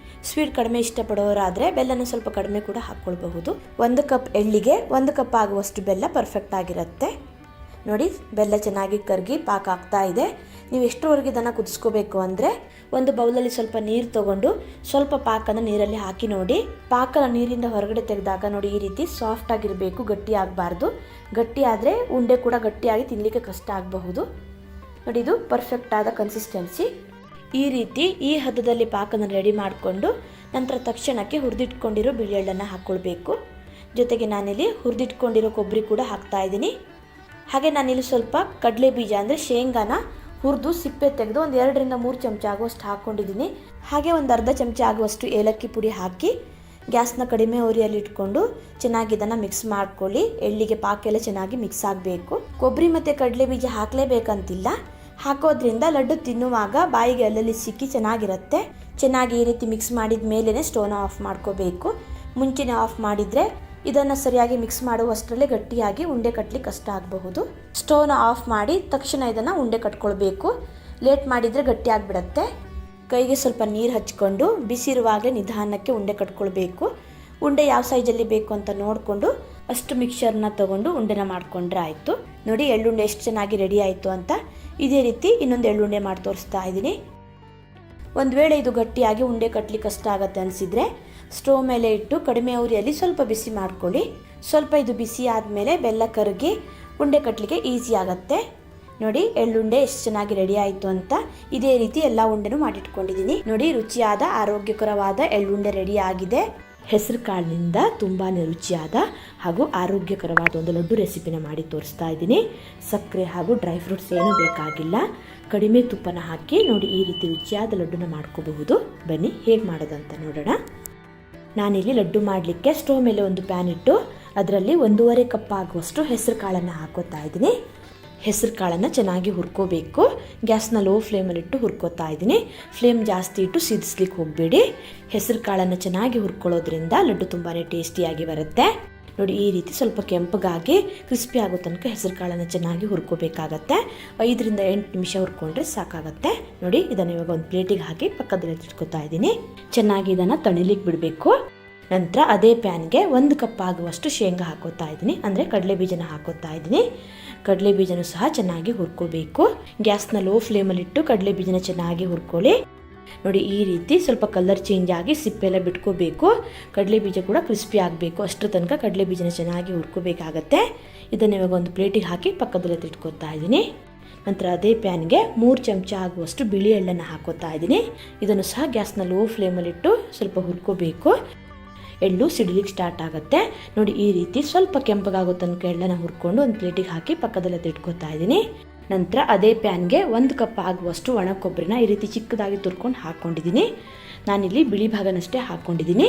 ಸ್ವೀಟ್ ಕಡಿಮೆ ಇಷ್ಟಪಡೋರಾದರೆ ಬೆಲ್ಲನ ಸ್ವಲ್ಪ ಕಡಿಮೆ ಕೂಡ ಹಾಕ್ಕೊಳ್ಬಹುದು. 1 ಕಪ್ ಎಳ್ಳಿಗೆ 1 ಕಪ್ ಆಗುವಷ್ಟು ಬೆಲ್ಲ ಪರ್ಫೆಕ್ಟ್ ಆಗಿರುತ್ತೆ. ನೋಡಿ ಬೆಲ್ಲ ಚೆನ್ನಾಗಿ ಕರಗಿ ಪಾಕ ಆಗ್ತಾ ಇದೆ. ನೀವು ಎಷ್ಟರವರೆಗೆ ಇದನ್ನು ಕುದಿಸ್ಕೋಬೇಕು ಅಂದರೆ ಒಂದು ಬೌಲಲ್ಲಿ ಸ್ವಲ್ಪ ನೀರು ತಗೊಂಡು ಸ್ವಲ್ಪ ಪಾಕನ ನೀರಲ್ಲಿ ಹಾಕಿ ನೋಡಿ. ಪಾಕನ ನೀರಿಂದ ಹೊರಗಡೆ ತೆಗೆದಾಗ ನೋಡಿ ಈ ರೀತಿ ಸಾಫ್ಟ್ ಆಗಿರಬೇಕು, ಗಟ್ಟಿ ಆಗಬಾರ್ದು. ಗಟ್ಟಿ ಆದರೆ ಉಂಡೆ ಕೂಡ ಗಟ್ಟಿಯಾಗಿ ತಿನ್ನಲಿಕ್ಕೆ ಕಷ್ಟ ಆಗಬಹುದು. ನೋಡಿ ಇದು ಪರ್ಫೆಕ್ಟ್ ಆದ ಕನ್ಸಿಸ್ಟೆನ್ಸಿ. ಈ ರೀತಿ ಈ ಹದದಲ್ಲಿ ಪಾಕನ ರೆಡಿ ಮಾಡಿಕೊಂಡು ನಂತರ ತಕ್ಷಣಕ್ಕೆ ಹುರಿದಿಟ್ಕೊಂಡಿರೋ ಬಿಳಿ ಎಳ್ಳನ್ನು ಹಾಕ್ಕೊಳ್ಬೇಕು. ಜೊತೆಗೆ ನಾನಿಲ್ಲಿ ಹುರಿದಿಟ್ಕೊಂಡಿರೋ ಕೊಬ್ಬರಿ ಕೂಡ ಹಾಕ್ತಾ ಇದ್ದೀನಿ. ಹಾಗೆ ನಾನಿಲ್ಲಿ ಸ್ವಲ್ಪ ಕಡಲೆ ಬೀಜ ಅಂದರೆ ಶೇಂಗಾನ ಹುರಿದು ಸಿಪ್ಪೆ ತೆಗೆದು 1-2 ರಿಂದ 3 ಚಮಚ ಆಗುವಷ್ಟು ಹಾಕ್ಕೊಂಡಿದ್ದೀನಿ. ಹಾಗೆ 1/2 ಚಮಚ ಆಗುವಷ್ಟು ಏಲಕ್ಕಿ ಪುಡಿ ಹಾಕಿ ಗ್ಯಾಸ್ನ ಕಡಿಮೆ ಉರಿಯಲ್ಲಿ ಇಟ್ಕೊಂಡು ಚೆನ್ನಾಗಿ ಇದನ್ನು ಮಿಕ್ಸ್ ಮಾಡ್ಕೊಳ್ಳಿ. ಎಳ್ಳಿಗೆ ಪಾಕ ಎಲ್ಲ ಚೆನ್ನಾಗಿ ಮಿಕ್ಸ್ ಆಗಬೇಕು. ಕೊಬ್ಬರಿ ಮತ್ತು ಕಡಲೆ ಬೀಜ ಹಾಕಲೇಬೇಕಂತಿಲ್ಲ, ಹಾಕೋದ್ರಿಂದ ಲಡ್ಡು ತಿನ್ನುವಾಗ ಬಾಯಿಗೆ ಅಲ್ಲಲ್ಲಿ ಸಿಕ್ಕಿ ಚೆನ್ನಾಗಿರುತ್ತೆ. ಚೆನ್ನಾಗಿ ಈ ರೀತಿ ಮಿಕ್ಸ್ ಮಾಡಿದ ಮೇಲೇ ಸ್ಟೋವ್ನ ಆಫ್ ಮಾಡ್ಕೋಬೇಕು. ಮುಂಚೆನೇ ಆಫ್ ಮಾಡಿದರೆ ಇದನ್ನು ಸರಿಯಾಗಿ ಮಿಕ್ಸ್ ಮಾಡುವಷ್ಟರಲ್ಲೇ ಗಟ್ಟಿಯಾಗಿ ಉಂಡೆ ಕಟ್ಟಲಿಕ್ಕೆ ಕಷ್ಟ ಆಗಬಹುದು. ಸ್ಟೋವ್ನ ಆಫ್ ಮಾಡಿ ತಕ್ಷಣ ಇದನ್ನು ಉಂಡೆ ಕಟ್ಕೊಳ್ಬೇಕು. ಲೇಟ್ ಮಾಡಿದರೆ ಗಟ್ಟಿ ಆಗಿಬಿಡತ್ತೆ. ಕೈಗೆ ಸ್ವಲ್ಪ ನೀರು ಹಚ್ಕೊಂಡು ಬಿಸಿ ಇರುವಾಗಲೇ ನಿಧಾನಕ್ಕೆ ಉಂಡೆ ಕಟ್ಕೊಳ್ಬೇಕು. ಉಂಡೆ ಯಾವ ಸೈಜಲ್ಲಿ ಬೇಕು ಅಂತ ನೋಡಿಕೊಂಡು ಅಷ್ಟು ಮಿಕ್ಸರ್ನ ತೊಗೊಂಡು ಉಂಡೆನ ಮಾಡಿಕೊಂಡ್ರೆ ಆಯಿತು. ನೋಡಿ ಎಳ್ಳುಂಡೆ ಎಷ್ಟು ಚೆನ್ನಾಗಿ ರೆಡಿ ಆಯಿತು ಅಂತ. ಇದೇ ರೀತಿ ಇನ್ನೊಂದು ಎಳ್ಳುಂಡೆ ಮಾಡಿ ತೋರಿಸ್ತಾ ಇದ್ದೀನಿ. ಒಂದು ವೇಳೆ ಇದು ಗಟ್ಟಿಯಾಗಿ ಉಂಡೆ ಕಟ್ಟಲಿಕ್ಕೆ ಕಷ್ಟ ಆಗುತ್ತೆ ಅನಿಸಿದರೆ ಸ್ಟೋವ್ ಮೇಲೆ ಇಟ್ಟು ಕಡಿಮೆ ಉರಿಯಲ್ಲಿ ಸ್ವಲ್ಪ ಬಿಸಿ ಮಾಡ್ಕೊಳ್ಳಿ. ಸ್ವಲ್ಪ ಇದು ಬಿಸಿ ಆದಮೇಲೆ ಬೆಲ್ಲ ಕರಗಿ ಉಂಡೆ ಕಟ್ಟಲಿಕ್ಕೆ ಈಸಿ ಆಗುತ್ತೆ. ನೋಡಿ ಎಳ್ಳುಂಡೆ ಎಷ್ಟು ಚೆನ್ನಾಗಿ ರೆಡಿ ಆಯಿತು ಅಂತ. ಇದೇ ರೀತಿ ಎಲ್ಲ ಉಂಡೆನೂ ಮಾಡಿಟ್ಕೊಂಡಿದ್ದೀನಿ. ನೋಡಿ ರುಚಿಯಾದ ಆರೋಗ್ಯಕರವಾದ ಎಳ್ಳುಂಡೆ ರೆಡಿ ಆಗಿದೆ. ಹೆಸರು ಕಾಳಿನಿಂದ ತುಂಬಾ ರುಚಿಯಾದ ಹಾಗೂ ಆರೋಗ್ಯಕರವಾದ ಒಂದು ಲಡ್ಡು ರೆಸಿಪಿನ ಮಾಡಿ ತೋರಿಸ್ತಾ ಇದ್ದೀನಿ. ಸಕ್ಕರೆ ಹಾಗೂ ಡ್ರೈ ಫ್ರೂಟ್ಸ್ ಏನೂ ಬೇಕಾಗಿಲ್ಲ. ಕಡಿಮೆ ತುಪ್ಪನ ಹಾಕಿ ನೋಡಿ ಈ ರೀತಿ ರುಚಿಯಾದ ಲಡ್ಡುನ ಮಾಡ್ಕೋಬಹುದು. ಬನ್ನಿ ಹೇಗೆ ಮಾಡೋದಂತ ನೋಡೋಣ. ನಾನಿಲ್ಲಿ ಲಡ್ಡು ಮಾಡಲಿಕ್ಕೆ ಸ್ಟೋವ್ ಮೇಲೆ ಒಂದು ಪ್ಯಾನ್ ಇಟ್ಟು ಅದರಲ್ಲಿ 1.5 ಕಪ್ ಆಗುವಷ್ಟು ಹೆಸರು ಕಾಳನ್ನು ಹಾಕೋತಾ ಇದ್ದೀನಿ. ಹೆಸರು ಕಾಳನ್ನು ಚೆನ್ನಾಗಿ ಹುರ್ಕೋಬೇಕು. ಗ್ಯಾಸ್ನ ಲೋ ಫ್ಲೇಮಲ್ಲಿಟ್ಟು ಹುರ್ಕೋತಾ ಇದ್ದೀನಿ. ಫ್ಲೇಮ್ ಜಾಸ್ತಿ ಇಟ್ಟು ಸಿದಿಸ್ಲಿಕ್ಕೆ ಹೋಗಬೇಡಿ. ಹೆಸರು ಕಾಳನ್ನು ಚೆನ್ನಾಗಿ ಹುರ್ಕೊಳ್ಳೋದ್ರಿಂದ ಲಡ್ಡು ತುಂಬಾ ಟೇಸ್ಟಿಯಾಗಿ ಬರುತ್ತೆ. ನೋಡಿ, ಈ ರೀತಿ ಸ್ವಲ್ಪ ಕೆಂಪಗಾಗಿ ಕ್ರಿಸ್ಪಿ ಆಗೋ ತನಕ ಹೆಸರು ಕಾಳನ್ನು ಚೆನ್ನಾಗಿ ಹುರ್ಕೋಬೇಕಾಗತ್ತೆ. 5ರಿಂದ 8 ನಿಮಿಷ ಹುರ್ಕೊಂಡ್ರೆ ಸಾಕಾಗತ್ತೆ. ನೋಡಿ, ಇದನ್ನು ಇವಾಗ ಒಂದು ಪ್ಲೇಟಿಗೆ ಹಾಕಿ ಪಕ್ಕದಲ್ಲಿ ಇಟ್ಕೋತಾ ಇದ್ದೀನಿ. ಚೆನ್ನಾಗಿ ಇದನ್ನು ತಣಿಲಿಕ್ಕೆ ಬಿಡಬೇಕು. ನಂತರ ಅದೇ ಪ್ಯಾನ್ಗೆ 1 ಕಪ್ ಆಗುವಷ್ಟು ಶೇಂಗಾ ಹಾಕೋತಾ ಇದ್ದೀನಿ, ಅಂದರೆ ಕಡಲೆ ಬೀಜನ ಹಾಕೋತಾ ಇದ್ದೀನಿ. ಕಡಲೆ ಬೀಜನೂ ಸಹ ಚೆನ್ನಾಗಿ ಹುರ್ಕೋಬೇಕು. ಗ್ಯಾಸ್ನ ಲೋ ಫ್ಲೇಮಲ್ಲಿಟ್ಟು ಕಡಲೆ ಬೀಜನ ಚೆನ್ನಾಗಿ ಹುರ್ಕೊಳ್ಳಿ. ನೋಡಿ, ಈ ರೀತಿ ಸ್ವಲ್ಪ ಕಲರ್ ಚೇಂಜ್ ಆಗಿ ಸಿಪ್ಪೆಲ್ಲ ಬಿಟ್ಕೋಬೇಕು. ಕಡಲೆ ಬೀಜ ಕೂಡ ಕ್ರಿಸ್ಪಿ ಆಗಬೇಕು. ಅಷ್ಟರ ತನಕ ಕಡಲೆ ಬೀಜನ ಚೆನ್ನಾಗಿ ಹುರ್ಕೋಬೇಕಾಗತ್ತೆ. ಇದನ್ನು ಇವಾಗ ಒಂದು ಪ್ಲೇಟಿಗೆ ಹಾಕಿ ಪಕ್ಕದಲ್ಲಿ ಇಟ್ಕೋತಾ ಇದ್ದೀನಿ. ನಂತರ ಅದೇ ಪ್ಯಾನ್ಗೆ 3 ಚಮಚ ಆಗುವಷ್ಟು ಬಿಳಿ ಎಳ್ಳನ್ನು ಹಾಕೋತಾ ಇದ್ದೀನಿ. ಇದನ್ನು ಸಹ ಗ್ಯಾಸ್ನ ಲೋ ಫ್ಲೇಮಲ್ಲಿಟ್ಟು ಸ್ವಲ್ಪ ಹುರ್ಕೋಬೇಕು. ಎಳ್ಳು ಸಿಡಿಲಿಕ್ಕೆ ಸ್ಟಾರ್ಟ್ ಆಗುತ್ತೆ. ನೋಡಿ, ಈ ರೀತಿ ಸ್ವಲ್ಪ ಕೆಂಪಗಾಗೋ ತನಕ ಎಳ್ಳನ್ನು ಹುರ್ಕೊಂಡು ಒಂದು ಪ್ಲೇಟಿಗೆ ಹಾಕಿ ಪಕ್ಕದಲ್ಲಿ ಇಟ್ಕೋತಾ ಇದ್ದೀನಿ. ನಂತರ ಅದೇ ಪ್ಯಾನ್ಗೆ 1 ಕಪ್ ಆಗುವಷ್ಟು ಒಣ ಕೊಬ್ಬರಿನ ಈ ರೀತಿ ಚಿಕ್ಕದಾಗಿ ತುರ್ಕೊಂಡು ಹಾಕ್ಕೊಂಡಿದ್ದೀನಿ. ನಾನಿಲ್ಲಿ ಬಿಳಿ ಭಾಗನಷ್ಟೇ ಹಾಕ್ಕೊಂಡಿದ್ದೀನಿ.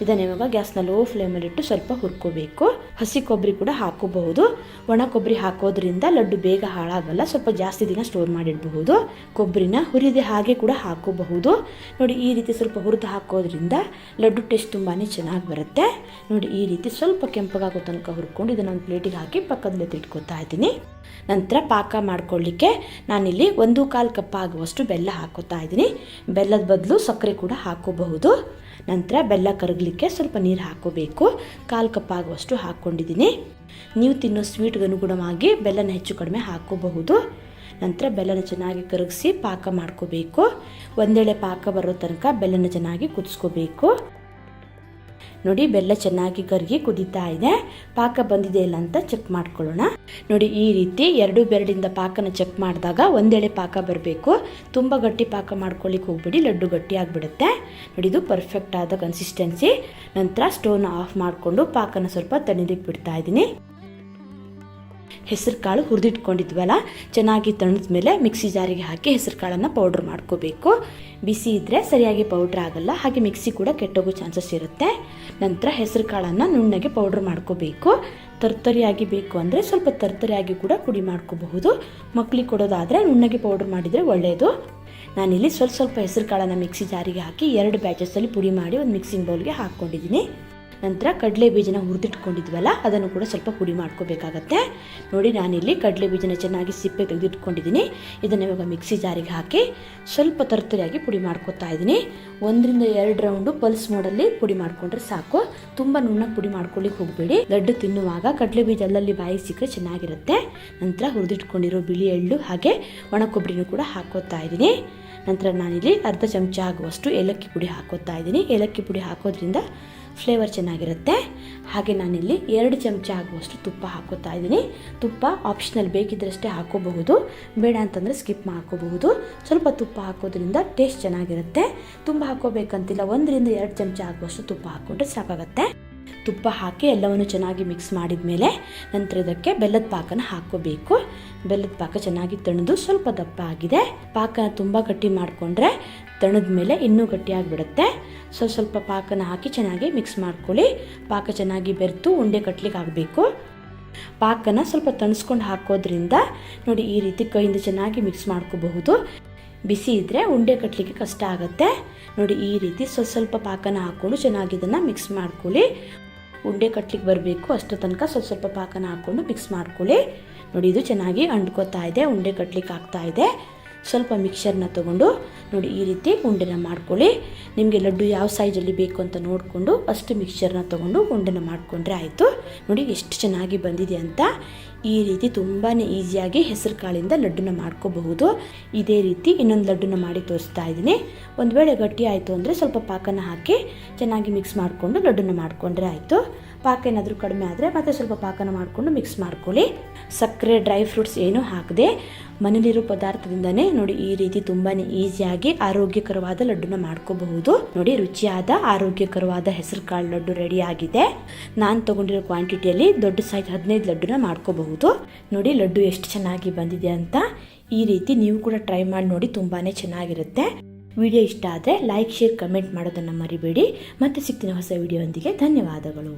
ಇದನ್ನು ಇವಾಗ ಗ್ಯಾಸ್ನ ಲೋ ಫ್ಲೇಮಲ್ಲಿಟ್ಟು ಸ್ವಲ್ಪ ಹುರ್ಕೋಬೇಕು. ಹಸಿ ಕೊಬ್ಬರಿ ಕೂಡ ಹಾಕೋಬಹುದು. ಒಣ ಕೊಬ್ಬರಿ ಹಾಕೋದ್ರಿಂದ ಲಡ್ಡು ಬೇಗ ಹಾಳಾಗಲ್ಲ, ಸ್ವಲ್ಪ ಜಾಸ್ತಿ ದಿನ ಸ್ಟೋರ್ ಮಾಡಿಡಬಹುದು. ಕೊಬ್ಬರಿನ ಹುರಿದೆ ಹಾಗೆ ಕೂಡ ಹಾಕೋಬಹುದು. ನೋಡಿ, ಈ ರೀತಿ ಸ್ವಲ್ಪ ಹುರಿದು ಹಾಕೋದ್ರಿಂದ ಲಡ್ಡು ಟೇಸ್ಟ್ ತುಂಬಾ ಚೆನ್ನಾಗಿ ಬರುತ್ತೆ. ನೋಡಿ, ಈ ರೀತಿ ಸ್ವಲ್ಪ ಕೆಂಪಗಾಗೋ ತನಕ ಹುರ್ಕೊಂಡು ಇದನ್ನು ಒಂದು ಪ್ಲೇಟಿಗೆ ಹಾಕಿ ಪಕ್ಕದಲ್ಲಿ ಇಟ್ಕೋತಾ ಇದ್ದೀನಿ. ನಂತರ ಪಾಕ ಮಾಡ್ಕೊಳ್ಳಿಕ್ಕೆ ನಾನಿಲ್ಲಿ 1/4 ಕಪ್ ಆಗುವಷ್ಟು ಬೆಲ್ಲ ಹಾಕೋತಾ ಇದ್ದೀನಿ. ಬೆಲ್ಲದ ಬದಲು ಸಕ್ಕರೆ ಕೂಡ ಹಾಕೋಬಹುದು. ನಂತರ ಬೆಲ್ಲ ಕರಗಲಿಕ್ಕೆ ಸ್ವಲ್ಪ ನೀರು ಹಾಕೋಬೇಕು. 1/4 ಕಪ್ ಆಗುವಷ್ಟು ಹಾಕ್ಕೊಂಡಿದ್ದೀನಿ. ನೀವು ತಿನ್ನೋ ಸ್ವೀಟ್ಗೆ ಅನುಗುಣವಾಗಿ ಬೆಲ್ಲನ ಹೆಚ್ಚು ಕಡಿಮೆ ಹಾಕೋಬಹುದು. ನಂತರ ಬೆಲ್ಲನ ಚೆನ್ನಾಗಿ ಕರಗಿಸಿ ಪಾಕ ಮಾಡ್ಕೋಬೇಕು. ಒಂದೆಳೆ ಪಾಕ ಬರೋ ತನಕ ಬೆಲ್ಲನ ಚೆನ್ನಾಗಿ ಕುದಿಸ್ಕೋಬೇಕು. ನೋಡಿ, ಬೆಲ್ಲ ಚೆನ್ನಾಗಿ ಕರಗಿ ಕುದೀತಾ ಇದೆ. ಪಾಕ ಬಂದಿದೆ ಇಲ್ಲ ಅಂತ ಚೆಕ್ ಮಾಡ್ಕೊಳ್ಳೋಣ. ನೋಡಿ, ಈ ರೀತಿ 2 ಬೆರಳಿಂದ ಪಾಕನ ಚೆಕ್ ಮಾಡಿದಾಗ ಒಂದೆಳೆ ಪಾಕ ಬರಬೇಕು. ತುಂಬ ಗಟ್ಟಿ ಪಾಕ ಮಾಡ್ಕೊಳ್ಳಿಕ್ಕೆ ಹೋಗ್ಬೇಡಿ, ಲಡ್ಡು ಗಟ್ಟಿ ಆಗಿಬಿಡುತ್ತೆ. ನೋಡಿ, ಇದು ಪರ್ಫೆಕ್ಟ್ ಆದ ಕನ್ಸಿಸ್ಟೆನ್ಸಿ. ನಂತರ ಸ್ಟವ್ನ ಆಫ್ ಮಾಡಿಕೊಂಡು ಪಾಕನ ಸ್ವಲ್ಪ ತಣಿಲಿಕ್ಕೆ ಬಿಡ್ತಾ ಇದ್ದೀನಿ. ಹೆಸರು ಕಾಳು ಹುರಿದಿಟ್ಕೊಂಡಿದ್ವಲ್ಲ, ಚೆನ್ನಾಗಿ ತಣಿದ ಮೇಲೆ ಮಿಕ್ಸಿ ಜಾರಿಗೆ ಹಾಕಿ ಹೆಸರು ಕಾಳನ್ನು ಪೌಡ್ರ್ ಮಾಡ್ಕೋಬೇಕು. ಬಿಸಿ ಇದ್ದರೆ ಸರಿಯಾಗಿ ಪೌಡ್ರ್ ಆಗಲ್ಲ, ಹಾಗೆ ಮಿಕ್ಸಿ ಕೂಡ ಕೆಟ್ಟೋಗೋ ಚಾನ್ಸಸ್ ಇರುತ್ತೆ. ನಂತರ ಹೆಸರು ಕಾಳನ್ನು ನುಣ್ಣಗೆ ಪೌಡ್ರ್ ಮಾಡ್ಕೋಬೇಕು. ತರ್ತರಿಯಾಗಿ ಬೇಕು ಅಂದರೆ ಸ್ವಲ್ಪ ತರ್ತರಿಯಾಗಿ ಕೂಡ ಪುಡಿ ಮಾಡ್ಕೋಬಹುದು. ಮಕ್ಕಳಿಗೆ ಕೊಡೋದಾದರೆ ನುಣ್ಣಗೆ ಪೌಡ್ರ್ ಮಾಡಿದರೆ ಒಳ್ಳೆಯದು. ನಾನಿಲ್ಲಿ ಸ್ವಲ್ಪ ಹೆಸರು ಕಾಳನ್ನು ಮಿಕ್ಸಿ ಜಾರಿಗೆ ಹಾಕಿ 2 ಬ್ಯಾಚಸಲ್ಲಿ ಪುಡಿ ಮಾಡಿ ಒಂದು ಮಿಕ್ಸಿಂಗ್ ಬೌಲ್ಗೆ ಹಾಕ್ಕೊಂಡಿದ್ದೀನಿ. ನಂತರ ಕಡಲೆ ಬೀಜನ ಹುರಿದಿಟ್ಕೊಂಡಿದ್ವಲ್ಲ, ಅದನ್ನು ಕೂಡ ಸ್ವಲ್ಪ ಪುಡಿ ಮಾಡ್ಕೋಬೇಕಾಗತ್ತೆ. ನೋಡಿ, ನಾನಿಲ್ಲಿ ಕಡಲೆ ಬೀಜನ ಚೆನ್ನಾಗಿ ಸಿಪ್ಪೆ ತೆಗೆದಿಟ್ಕೊಂಡಿದ್ದೀನಿ. ಇದನ್ನು ಇವಾಗ ಮಿಕ್ಸಿ ಜಾರಿಗೆ ಹಾಕಿ ಸ್ವಲ್ಪ ತರ್ತರಿಯಾಗಿ ಪುಡಿ ಮಾಡ್ಕೋತಾ ಇದ್ದೀನಿ. 1ರಿಂದ 2 ರೌಂಡು ಪಲ್ಸ್ ಮೋಡಲ್ಲಿ ಪುಡಿ ಮಾಡ್ಕೊಂಡ್ರೆ ಸಾಕು. ತುಂಬ ನುಣ್ಣಗೆ ಪುಡಿ ಮಾಡ್ಕೊಳ್ಳಿಕ್ಕೆ ಹೋಗಬೇಡಿ. ಲಡ್ಡು ತಿನ್ನುವಾಗ ಕಡಲೆ ಬೀಜ ಅಲ್ಲಲ್ಲಿ ಬಾಯಿಗೆ ಸಿಕ್ಕರೆ ಚೆನ್ನಾಗಿರುತ್ತೆ. ನಂತರ ಹುರಿದಿಟ್ಕೊಂಡಿರೋ ಬಿಳಿ ಎಳ್ಳು ಹಾಗೆ ಒಣ ಕೊಬ್ಬರಿನೂ ಕೂಡ ಹಾಕೋತಾ ಇದ್ದೀನಿ. ನಂತರ ನಾನಿಲ್ಲಿ 1/2 ಚಮಚ ಆಗುವಷ್ಟು ಏಲಕ್ಕಿ ಪುಡಿ ಹಾಕೋತಾ ಇದ್ದೀನಿ. ಏಲಕ್ಕಿ ಪುಡಿ ಹಾಕೋದ್ರಿಂದ ಫ್ಲೇವರ್ ಚೆನ್ನಾಗಿರುತ್ತೆ. ಹಾಗೆ ನಾನಿಲ್ಲಿ 2 ಚಮಚ ಆಗುವಷ್ಟು ತುಪ್ಪ ಹಾಕೋತಾ ಇದ್ದೀನಿ. ತುಪ್ಪ ಆಪ್ಷನಲ್, ಬೇಕಿದ್ದರಷ್ಟೇ ಹಾಕೋಬಹುದು, ಬೇಡ ಅಂತಂದರೆ ಸ್ಕಿಪ್ ಮಾಡ್ಕೋಬಹುದು. ಸ್ವಲ್ಪ ತುಪ್ಪ ಹಾಕೋದ್ರಿಂದ ಟೇಸ್ಟ್ ಚೆನ್ನಾಗಿರುತ್ತೆ. ತುಂಬ ಹಾಕೋಬೇಕಂತಿಲ್ಲ, 1ರಿಂದ 2 ಚಮಚ ಆಗುವಷ್ಟು ತುಪ್ಪ ಹಾಕ್ಕೊಂಡ್ರೆ ಸಾಕಾಗತ್ತೆ. ತುಪ್ಪ ಹಾಕಿ ಎಲ್ಲವನ್ನು ಚೆನ್ನಾಗಿ ಮಿಕ್ಸ್ ಮಾಡಿದ ಮೇಲೆ ನಂತರ ಇದಕ್ಕೆ ಬೆಲ್ಲದ ಪಾಕನ ಹಾಕ್ಕೋಬೇಕು. ಬೆಲ್ಲದ ಪಾಕ ಚೆನ್ನಾಗಿ ತಣಿದು ಸ್ವಲ್ಪ ದಪ್ಪ ಆಗಿದೆ. ಪಾಕನ ತುಂಬ ಗಟ್ಟಿ ಮಾಡಿಕೊಂಡ್ರೆ ತಣಿದ ಮೇಲೆ ಇನ್ನೂ ಗಟ್ಟಿಯಾಗಿಬಿಡುತ್ತೆ. ಸ್ವಲ್ಪ ಪಾಕನ ಹಾಕಿ ಚೆನ್ನಾಗಿ ಮಿಕ್ಸ್ ಮಾಡ್ಕೊಳ್ಳಿ. ಪಾಕ ಚೆನ್ನಾಗಿ ಬೆರೆತು ಉಂಡೆ ಕಟ್ಲಿಕ್ಕೆ ಆಗಬೇಕು. ಪಾಕನ ಸ್ವಲ್ಪ ತಣಿಸ್ಕೊಂಡು ಹಾಕೋದ್ರಿಂದ ನೋಡಿ, ಈ ರೀತಿ ಕೈಯಿಂದ ಚೆನ್ನಾಗಿ ಮಿಕ್ಸ್ ಮಾಡ್ಕೋಬಹುದು. ಬಿಸಿ ಇದ್ದರೆ ಉಂಡೆ ಕಟ್ಟಲಿಕ್ಕೆ ಕಷ್ಟ ಆಗುತ್ತೆ. ನೋಡಿ, ಈ ರೀತಿ ಸ್ವಲ್ಪ ಪಾಕನ ಹಾಕ್ಕೊಂಡು ಚೆನ್ನಾಗಿ ಇದನ್ನು ಮಿಕ್ಸ್ ಮಾಡ್ಕೊಳ್ಳಿ. ಉಂಡೆ ಕಟ್ಲಿಕ್ಕೆ ಬರಬೇಕು, ಅಷ್ಟರ ತನಕ ಸ್ವಲ್ಪ ಪಾಕನ ಹಾಕ್ಕೊಂಡು ಮಿಕ್ಸ್ ಮಾಡ್ಕೊಳ್ಳಿ. ನೋಡಿ, ಇದು ಚೆನ್ನಾಗಿ ಅಂಟ್ಕೋತಾ ಇದೆ, ಉಂಡೆ ಕಟ್ಲಿಕ್ಕೆ ಆಗ್ತಾ ಇದೆ. ಸ್ವಲ್ಪ ಮಿಕ್ಸರ್ನ ತೊಗೊಂಡು ನೋಡಿ, ಈ ರೀತಿ ಉಂಡೆನ ಮಾಡ್ಕೊಳ್ಳಿ. ನಿಮಗೆ ಲಡ್ಡು ಯಾವ ಸೈಜಲ್ಲಿ ಬೇಕು ಅಂತ ನೋಡಿಕೊಂಡು ಅಷ್ಟು ಮಿಕ್ಸರ್ನ ತೊಗೊಂಡು ಉಂಡೆನ ಮಾಡಿಕೊಂಡ್ರೆ ಆಯಿತು. ನೋಡಿ, ಎಷ್ಟು ಚೆನ್ನಾಗಿ ಬಂದಿದೆ ಅಂತ. ಈ ರೀತಿ ತುಂಬಾ ಈಸಿಯಾಗಿ ಹೆಸರು ಕಾಳಿಂದ ಲಡ್ಡುನ ಮಾಡ್ಕೋಬಹುದು. ಇದೇ ರೀತಿ ಇನ್ನೊಂದು ಲಡ್ಡುನ ಮಾಡಿ ತೋರಿಸ್ತಾ ಇದ್ದೀನಿ. ಒಂದು ವೇಳೆ ಗಟ್ಟಿ ಆಯಿತು ಅಂದರೆ ಸ್ವಲ್ಪ ಪಾಕನ ಹಾಕಿ ಚೆನ್ನಾಗಿ ಮಿಕ್ಸ್ ಮಾಡಿಕೊಂಡು ಲಡ್ಡುನ ಮಾಡಿಕೊಂಡ್ರೆ ಆಯಿತು. ಪಾಕ ಏನಾದರೂ ಕಡಿಮೆ ಆದರೆ ಮತ್ತೆ ಸ್ವಲ್ಪ ಪಾಕನ ಮಾಡಿಕೊಂಡು ಮಿಕ್ಸ್ ಮಾಡ್ಕೊಳ್ಳಿ. ಸಕ್ಕರೆ, ಡ್ರೈ ಫ್ರೂಟ್ಸ್ ಏನೂ ಹಾಕದೆ ಮನೇಲಿರೋ ಪದಾರ್ಥದಿಂದನೇ ನೋಡಿ, ಈ ರೀತಿ ತುಂಬಾ ಈಸಿಯಾಗಿ ಆರೋಗ್ಯಕರವಾದ ಲಡ್ಡುನ ಮಾಡ್ಕೋಬಹುದು. ನೋಡಿ, ರುಚಿಯಾದ ಆರೋಗ್ಯಕರವಾದ ಹೆಸರು ಕಾಳು ಲಡ್ಡು ರೆಡಿ ಆಗಿದೆ. ನಾನು ತೊಗೊಂಡಿರೋ ಕ್ವಾಂಟಿಟಿಯಲ್ಲಿ ದೊಡ್ಡ ಸೈಜ್ 15 ಲಡ್ಡುನ ಮಾಡ್ಕೋಬಹುದು. ನೋಡಿ, ಲಡ್ಡು ಎಷ್ಟು ಚೆನ್ನಾಗಿ ಬಂದಿದೆ ಅಂತ. ಈ ರೀತಿ ನೀವು ಕೂಡ ಟ್ರೈ ಮಾಡಿ ನೋಡಿ, ತುಂಬಾ ಚೆನ್ನಾಗಿರುತ್ತೆ. ವಿಡಿಯೋ ಇಷ್ಟ ಆದರೆ ಲೈಕ್, ಶೇರ್, ಕಮೆಂಟ್ ಮಾಡೋದನ್ನು ಮರಿಬೇಡಿ. ಮತ್ತೆ ಸಿಗ್ತೀನಿ ಹೊಸ ವಿಡಿಯೋ ಒಂದಿಗೆ. ಧನ್ಯವಾದಗಳು.